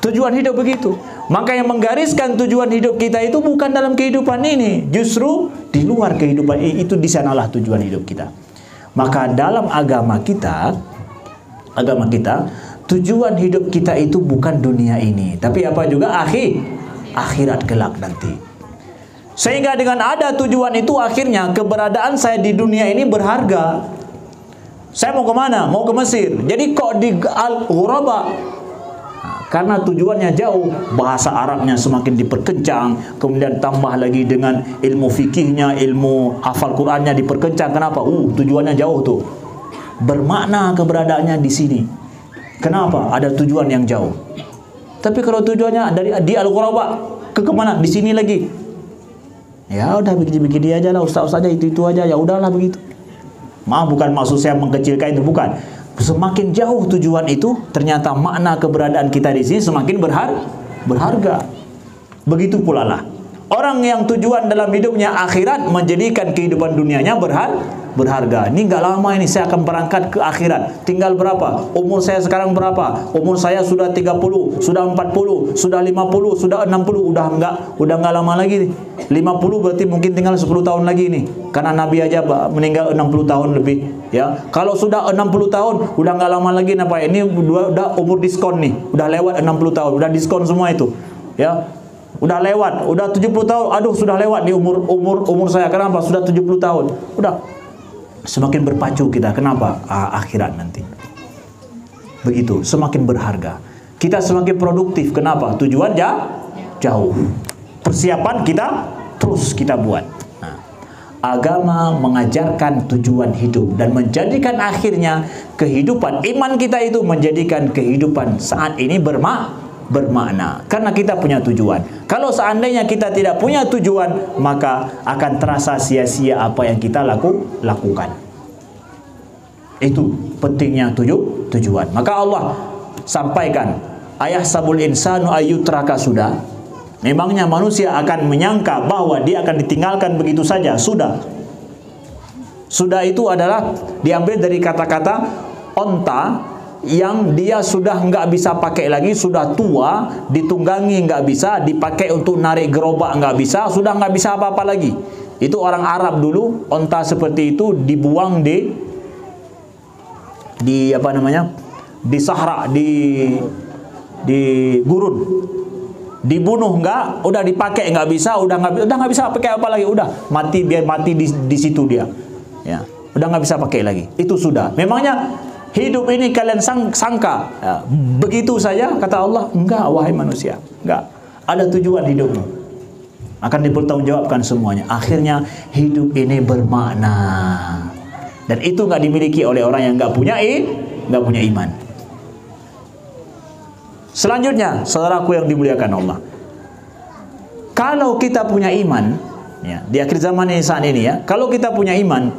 Tujuan hidup begitu. Maka yang menggariskan tujuan hidup kita itu bukan dalam kehidupan ini, justru di luar kehidupan ini. Itu di sanalah tujuan hidup kita. Maka dalam agama kita, tujuan hidup kita itu bukan dunia ini, tapi apa juga akhirat kelak nanti. Sehingga dengan ada tujuan itu, akhirnya keberadaan saya di dunia ini berharga. Saya mau kemana? Mau ke Mesir. Jadi kok di Al-Ghuraba? Karena tujuannya jauh, bahasa Arabnya semakin diperkencang, kemudian tambah lagi dengan ilmu fikihnya, ilmu hafal Qur'annya diperkencang. Kenapa? Tujuannya jauh tuh. Bermakna keberadaannya di sini. Kenapa? Ada tujuan yang jauh. Tapi kalau tujuannya di Al-Ghuraba ke kemana? Di sini lagi. Ya udah begini-begini aja lah, ustaz aja itu aja, ya udahlah begitu. Maaf, bukan maksud saya mengkecilkan itu, bukan. Semakin jauh tujuan itu, ternyata makna keberadaan kita di sini semakin berharga. Begitu pula lah orang yang tujuan dalam hidupnya akhirat, menjadikan kehidupan dunianya berharga. Ini nggak lama ini saya akan berangkat ke akhirat. Tinggal berapa? Umur saya sekarang berapa? Umur saya sudah 30, sudah 40, sudah 50, sudah 60, udah nggak lama lagi nih. 50 berarti mungkin tinggal 10 tahun lagi nih. Karena Nabi aja meninggal 60 tahun lebih, ya. Kalau sudah 60 tahun, udah nggak lama lagi apa? Ini udah umur diskon nih. Udah lewat 60 tahun, udah diskon semua itu. Ya. Udah lewat, udah 70 tahun. Aduh, sudah lewat di umur saya. Kenapa? Sudah 70 tahun. Udah. Semakin berpacu kita. Kenapa? Akhirat nanti. Begitu, semakin berharga. Kita semakin produktif. Kenapa? Tujuan jauh. Persiapan kita terus kita buat. Nah, agama mengajarkan tujuan hidup dan menjadikan akhirnya kehidupan iman kita itu menjadikan kehidupan saat ini bermakna. Karena kita punya tujuan. Kalau seandainya kita tidak punya tujuan, maka akan terasa sia-sia apa yang kita lakukan. Itu pentingnya tujuan. Maka Allah sampaikan, ayah sabul insanu ayyutraka sudah. Memangnya manusia akan menyangka bahwa dia akan ditinggalkan begitu saja? Sudah. Sudah itu adalah diambil dari kata-kata onta yang dia sudah nggak bisa pakai lagi, sudah tua, ditunggangi nggak bisa, dipakai untuk narik gerobak nggak bisa, sudah nggak bisa apa-apa lagi. Itu orang Arab dulu, onta seperti itu dibuang di apa namanya, di Sahara, di gurun, dibunuh nggak, udah dipakai nggak bisa, udah nggak bisa pakai apa lagi, udah mati, biar mati di situ dia, ya, udah nggak bisa pakai lagi. Itu sudah. Memangnya hidup ini kalian sangka ya, begitu saja? Kata Allah, enggak wahai manusia, enggak. Ada tujuan hidupmu, akan dipertanggungjawabkan semuanya. Akhirnya hidup ini bermakna, dan itu nggak dimiliki oleh orang yang nggak punya iman. Selanjutnya, saudaraku yang dimuliakan Allah, kalau kita punya iman, ya, di akhir zaman ini saat ini ya, kalau kita punya iman,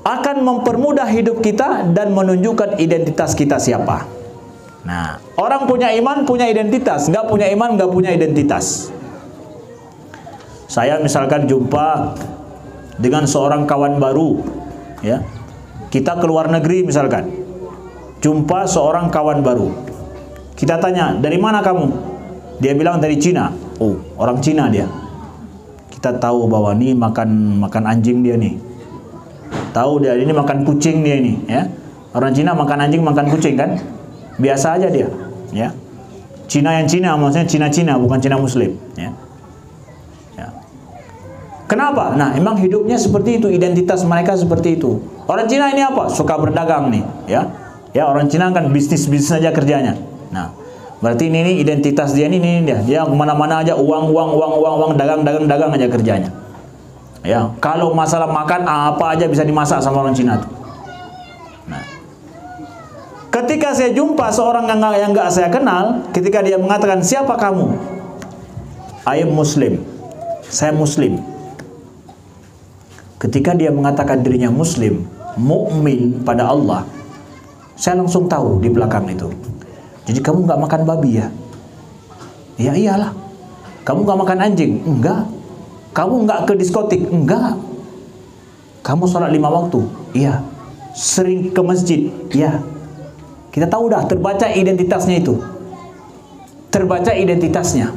akan mempermudah hidup kita dan menunjukkan identitas kita siapa. Nah, orang punya iman punya identitas, nggak punya iman nggak punya identitas. Saya misalkan jumpa dengan seorang kawan baru, ya, kita ke luar negeri misalkan, jumpa seorang kawan baru, kita tanya, dari mana kamu? Dia bilang dari Cina. Oh, orang Cina dia. Kita tahu bahwa ini makan anjing dia nih. Tahu dia ini makan kucing dia ini, ya. Orang Cina makan anjing, makan kucing kan? Biasa aja dia, ya. Cina yang Cina, maksudnya Cina-Cina, bukan Cina Muslim, ya. Ya. Kenapa? Nah, emang hidupnya seperti itu, identitas mereka seperti itu. Orang Cina ini apa? Suka berdagang nih, ya. Ya, orang Cina kan bisnis aja kerjanya. Nah, berarti ini identitas dia, ini dia. Dia kemana-mana aja uang, dagang aja kerjanya. Ya, kalau masalah makan apa aja bisa dimasak sama orang Cina tuh. Nah, ketika saya jumpa seorang yang nggak saya kenal, ketika dia mengatakan, siapa kamu? I am Muslim. Saya Muslim. Ketika dia mengatakan dirinya Muslim, mukmin pada Allah, saya langsung tahu di belakang itu. Jadi kamu nggak makan babi ya? Ya iyalah. Kamu nggak makan anjing? Enggak. Kamu nggak ke diskotik? Enggak. Kamu sholat 5 waktu? Iya. Sering ke masjid? Iya. Kita tahu dah, terbaca identitasnya itu. Terbaca identitasnya.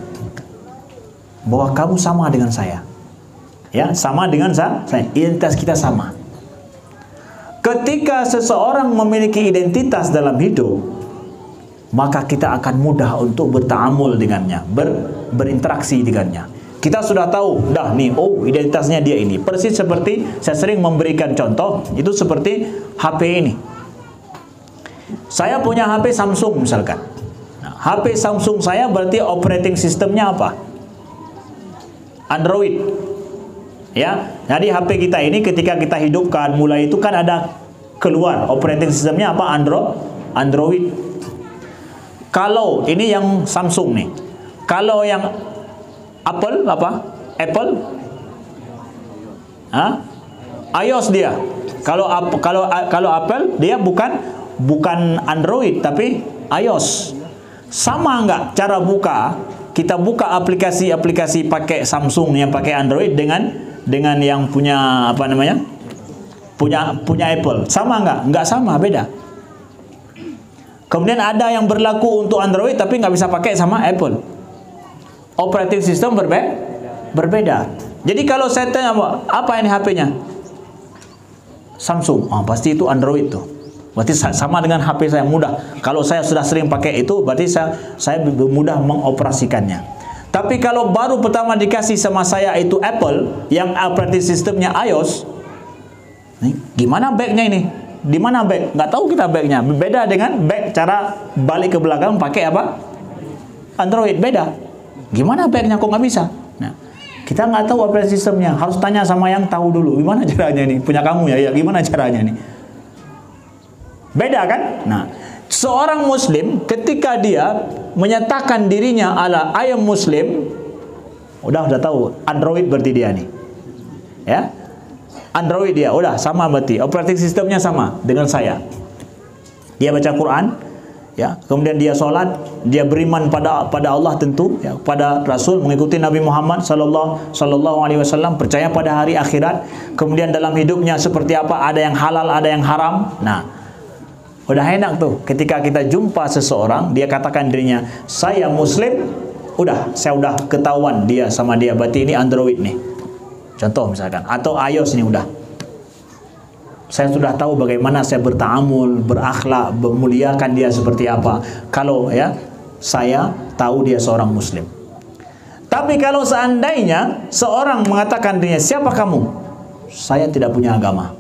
Bahwa kamu sama dengan saya. Ya, sama dengan saya. Identitas kita sama. Ketika seseorang memiliki identitas dalam hidup, maka kita akan mudah untuk bertaamul dengannya, berinteraksi dengannya. Kita sudah tahu, dah nih, oh identitasnya dia ini. Persis seperti saya sering memberikan contoh, itu seperti HP ini. Saya punya HP Samsung misalkan. Nah, HP Samsung saya berarti operating sistemnya apa? Android. Ya, jadi HP kita ini ketika kita hidupkan mulai itu kan ada keluar operating sistemnya apa? Android. Kalau ini yang Samsung nih. Kalau yang Apple apa? Apple? Hah? iOS dia. Kalau Apple dia bukan Android tapi iOS. Sama enggak cara buka? Kita buka aplikasi-aplikasi pakai Samsung yang pakai Android dengan yang punya apa namanya? Punya Apple. Sama enggak? Enggak sama, beda. Kemudian ada yang berlaku untuk Android tapi nggak bisa pakai sama Apple. Operating system berbeda. Jadi kalau saya tanya apa ini HP-nya? Samsung. Oh, pasti itu Android tuh. Berarti sama dengan HP saya, mudah. Kalau saya sudah sering pakai itu, berarti saya mudah mengoperasikannya. Tapi kalau baru pertama dikasih sama saya itu Apple yang operating systemnya iOS, nih, gimana backnya ini? Di mana back? Nggak tahu kita backnya. Beda dengan back cara balik ke belakang pakai apa? Android, beda. Gimana backnya kok nggak bisa? Nah, kita nggak tahu operating sistemnya. Harus tanya sama yang tahu dulu. Gimana caranya nih? Punya kamu ya? Gimana caranya nih? Beda kan? Nah, seorang Muslim ketika dia menyatakan dirinya ala I am Muslim, udah tahu Android berarti dia nih, ya. Android dia, udah sama berarti operating sistemnya sama dengan saya. Dia baca Quran. Ya, kemudian dia sholat, dia beriman pada Allah tentu, ya, pada Rasul, mengikuti Nabi Muhammad sallallahu alaihi wasallam, percaya pada hari akhirat. Kemudian dalam hidupnya seperti apa? Ada yang halal, ada yang haram. Nah, udah enak tuh. Ketika kita jumpa seseorang, dia katakan dirinya, saya Muslim, saya udah ketahuan dia sama dia. Berarti ini Android nih. Contoh misalkan, atau iOS nih udah. Saya sudah tahu bagaimana saya bertaamul, berakhlak, memuliakan dia seperti apa. Kalau ya, saya tahu dia seorang Muslim. Tapi kalau seandainya seorang mengatakan dirinya, siapa kamu? Saya tidak punya agama.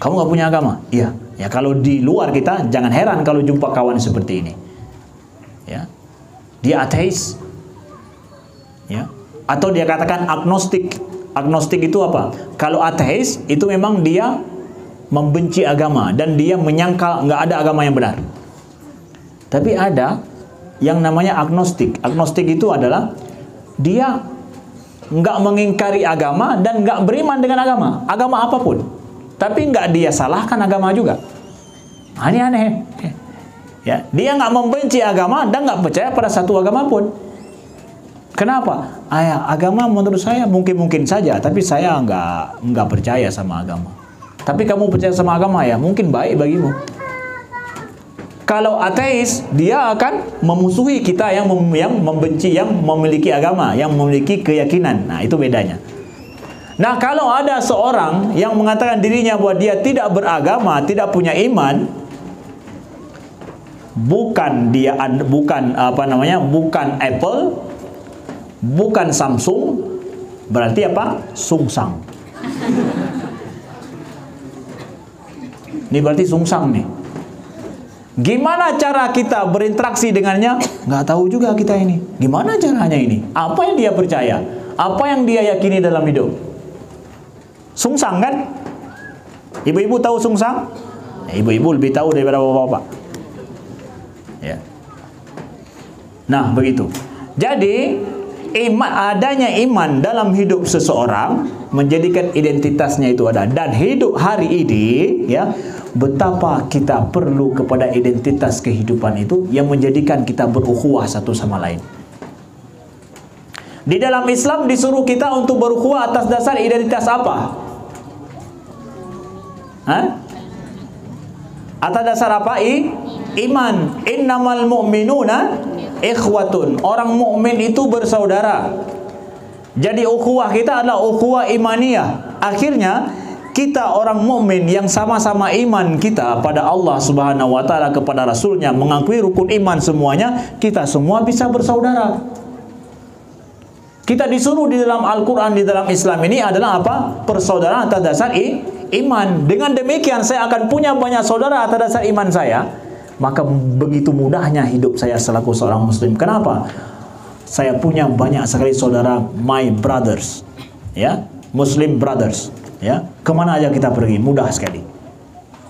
Kamu nggak punya agama? Iya. Ya kalau di luar kita, jangan heran kalau jumpa kawan seperti ini. Ya, dia ateis. Ya, atau dia katakan agnostik. Agnostik itu apa? Kalau ateis itu memang dia membenci agama dan dia menyangkal nggak ada agama yang benar. Tapi ada yang namanya agnostik. Agnostik itu adalah dia nggak mengingkari agama dan nggak beriman dengan agama apapun. Tapi nggak dia salahkan agama juga. Aneh-aneh. Ya, dia nggak membenci agama dan nggak percaya pada satu agama pun. Kenapa? Agama menurut saya mungkin saja, tapi saya nggak percaya sama agama. Tapi kamu percaya sama agama ya, mungkin baik bagimu. Kalau ateis, dia akan memusuhi kita yang membenci, yang memiliki agama, yang memiliki keyakinan. Nah, itu bedanya. Nah, kalau ada seorang yang mengatakan dirinya bahwa dia tidak beragama, tidak punya iman, bukan Apple, bukan Samsung, berarti apa? Sungsang. Ini berarti sungsang nih. Gimana cara kita berinteraksi dengannya? Nggak tahu juga kita ini. Gimana caranya ini? Apa yang dia percaya? Apa yang dia yakini dalam hidup? Sungsang kan? Ibu-ibu tahu sungsang? Ibu-ibu lebih tahu daripada bapak-bapak. Ya. Nah, begitu. Jadi adanya iman dalam hidup seseorang menjadikan identitasnya itu ada. Dan hidup hari ini, ya, betapa kita perlu kepada identitas kehidupan itu yang menjadikan kita berukhuwah satu sama lain. Di dalam Islam disuruh kita untuk berukhuwah atas dasar identitas apa? Atas dasar apa? Iman. Innamal mu'minuna ikhwatun. Orang mukmin itu bersaudara. Jadi ukhuwah kita adalah ukhuwah imaniyah. Akhirnya kita orang mukmin yang sama-sama iman kita pada Allah Subhanahu wa taala, kepada Rasulnya, mengakui rukun iman semuanya, kita semua bisa bersaudara. Kita disuruh di dalam Al-Quran, di dalam Islam ini adalah apa? Persaudaraan atas dasar iman. Dengan demikian saya akan punya banyak saudara atas dasar iman saya. Maka begitu mudahnya hidup saya selaku seorang muslim. Kenapa? Saya punya banyak sekali saudara, my brothers, ya, Muslim brothers, ya. Kemana aja kita pergi mudah sekali.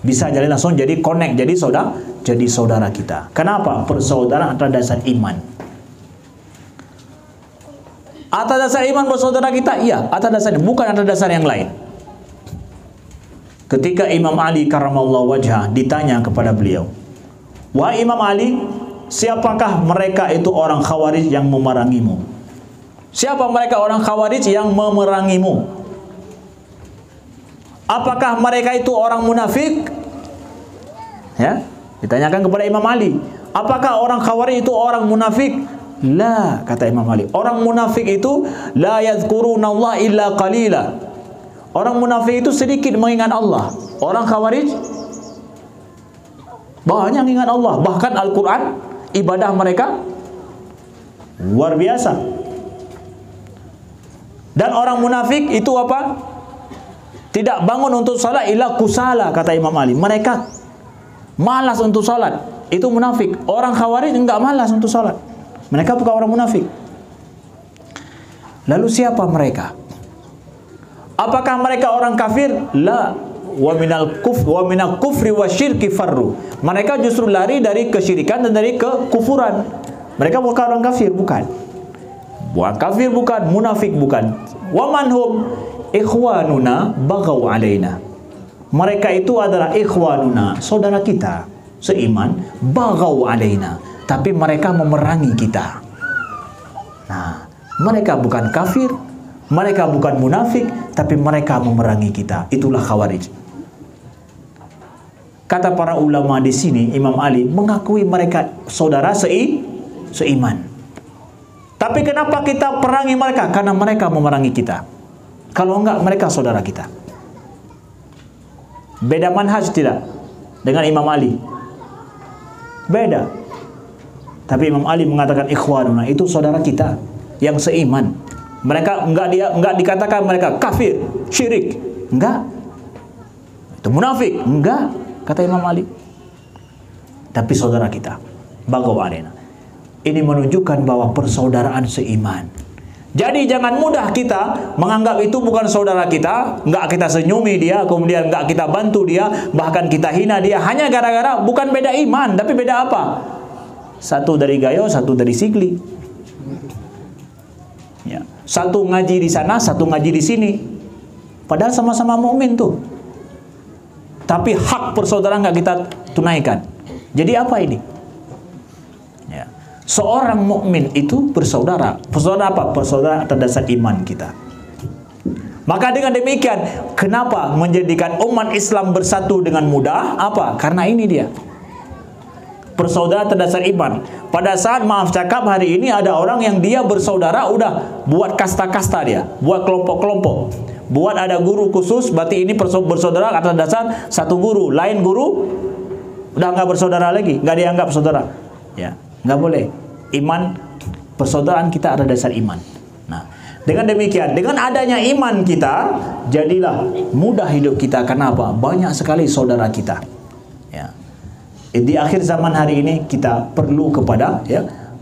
Bisa jadi langsung jadi connect, jadi saudara kita. Kenapa? Persaudaraan atas dasar iman. Atas dasar iman bersaudara kita, iya, atas dasar, bukan atas dasar yang lain. Ketika Imam Ali karramallahu wajhah ditanya kepada beliau, "Wahai Imam Ali, siapakah mereka itu orang Khawarij yang memerangimu?" Siapa mereka orang Khawarij yang memerangimu? Apakah mereka itu orang munafik? Ya, ditanyakan kepada Imam Ali, apakah orang Khawarij itu orang munafik? La, kata Imam Ali. Orang munafik itu la yadhkurunallah illa qalila. Orang munafik itu sedikit mengingat Allah. Orang Khawarij banyak ingat Allah. Bahkan Al-Quran, ibadah mereka luar biasa. Dan orang munafik itu apa? Tidak bangun untuk salat illa kusala, kata Imam Ali. Mereka malas untuk salat. Itu munafik. Orang Khawarij enggak malas untuk salat. Mereka bukan orang munafik. Lalu siapa mereka? Apakah mereka orang kafir? La. Wa minal kufri wa syirki farru. Mereka justru lari dari kesyirikan dan dari kekufuran. Mereka bukan orang kafir, bukan. Bukan kafir, bukan. Munafik, bukan. Wa manhum ikhwanuna baghaw alaina. Mereka itu adalah ikhwanuna, saudara kita seiman, baghaw alaina. Tapi mereka memerangi kita. Nah, mereka bukan kafir, mereka bukan munafik, tapi mereka memerangi kita. Itulah Khawarij. Kata para ulama di sini, Imam Ali mengakui mereka saudara seiman. Tapi kenapa kita perangi mereka? Karena mereka memerangi kita. Kalau enggak, mereka saudara kita. Beda manhaj tidak dengan Imam Ali? Beda. Tapi Imam Ali mengatakan ikhwanuna, itu saudara kita yang seiman. Mereka enggak dikatakan mereka kafir, syirik. Enggak. Itu munafik. Enggak, kata Imam Ali. Tapi saudara kita. Baghaw alaina. Ini menunjukkan bahwa persaudaraan seiman. Jadi jangan mudah kita menganggap itu bukan saudara kita, enggak kita senyumi dia, kemudian enggak kita bantu dia, bahkan kita hina dia hanya gara-gara bukan beda iman, tapi beda apa? Satu dari Gayo, satu dari Sigli. Ya. Satu ngaji di sana, satu ngaji di sini. Padahal sama-sama mukmin tuh. Tapi hak persaudaraan nggak kita tunaikan. Jadi apa ini? Ya. Seorang mukmin itu bersaudara. Bersaudara apa? Bersaudara atas dasar iman kita. Maka dengan demikian, kenapa menjadikan umat Islam bersatu dengan mudah? Apa? Karena ini dia. Persaudaraan terdasar iman. Pada saat maaf cakap hari ini ada orang yang dia bersaudara udah buat kasta-kasta dia, buat kelompok-kelompok, buat ada guru khusus, berarti ini bersaudara atas dasar satu guru, lain guru udah nggak bersaudara lagi, nggak dianggap saudara. Ya, nggak boleh. Iman, persaudaraan kita ada dasar iman. Nah, dengan demikian, dengan adanya iman kita, jadilah mudah hidup kita. Kenapa? Banyak sekali saudara kita. Ya. Di akhir zaman hari ini kita perlu kepada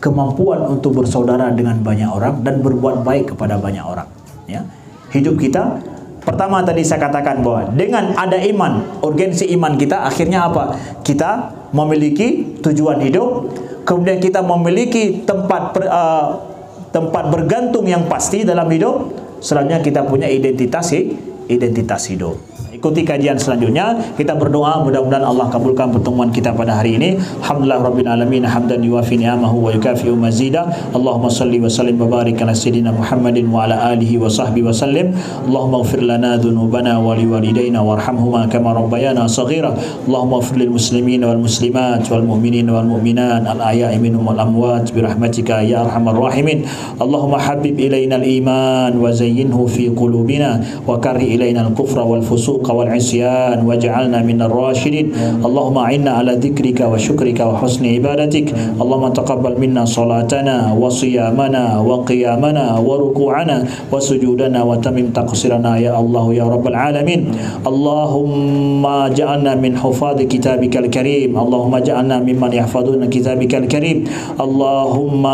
kemampuan untuk bersaudara dengan banyak orang dan berbuat baik kepada banyak orang. Ya. Hidup kita, pertama tadi saya katakan bahwa dengan ada iman, urgensi iman kita, akhirnya apa? Kita memiliki tujuan hidup, kemudian kita memiliki tempat bergantung yang pasti dalam hidup. Selanjutnya kita punya identitas hidup. Ikuti kajian selanjutnya. Kita berdoa mudah-mudahan Allah kabulkan pertemuan kita pada hari ini. Alhamdulillah rabbil alamin, hamdan yuwafi ni'amahu wa yukafi'u mazida. Allahumma salli wa sallim wa barik ala sayyidina Muhammadin wa ala alihi wa sahbihi wa sallim. Allahumma ighfir lana dhunubana wa liwalidayna warhamhuma kama rabbayana saghira. Allahumma ighfir lil muslimin wal muslimat wal mu'minin wal mu'minat al ahya'i minhum wal amwat bi rahmatika ya arhamar rahimin. Allahumma habib ilayna al iman wa zayyinhu fi qulubina wa karri ilayna al kufra wal fusuq والعصيان واجعلنا من الراشدين اللهم أعنا على ذكرك وشكرك وحسن عبادتك اللهم تقبل منا صلاتنا وصيامنا وقيامنا وركوعنا وسجودنا وتمم تقصيرنا يا الله يا رب العالمين اللهم جعلنا من حفاظ كتابك الكريم اللهم جعلنا ممن يحفظون كتابك الكريم اللهم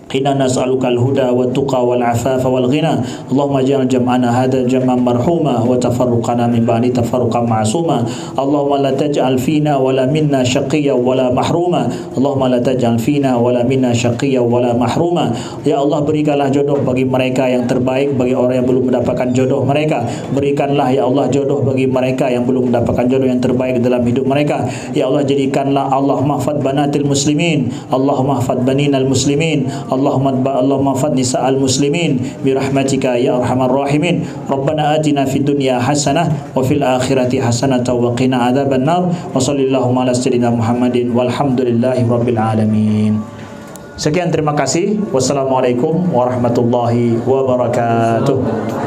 إنا نسألك الهدى والتقى والعفاف والغنى اللهم اجعل جمعنا هذا جمعا مرحوما وتفرقنا من بعد تفرقا معصوما اللهم لا تجعل فينا ولا منا شقيا ولا محروما اللهم لا تجعل فينا ولا منا شقيا ولا محروما ya Allah berikanlah jodoh bagi mereka yang terbaik bagi orang yang belum mendapatkan jodoh mereka berikanlah ya Allah jodoh bagi mereka yang belum mendapatkan jodoh yang terbaik dalam hidup mereka ya Allah jadikanlah Allah mahfad banatil muslimin Allah mahfad baninal muslimin Allahumma fad nisa'al muslimin birahmatika ya arhamar rahimin Rabbana atina fid dunya hasanah wa fil akhirati hasanah wa qina adzaban nar wa sallallahu ala sayyidina Muhammadin walhamdulillahi rabbil alamin. Sekian, terima kasih. Wassalamualaikum warahmatullahi wabarakatuh.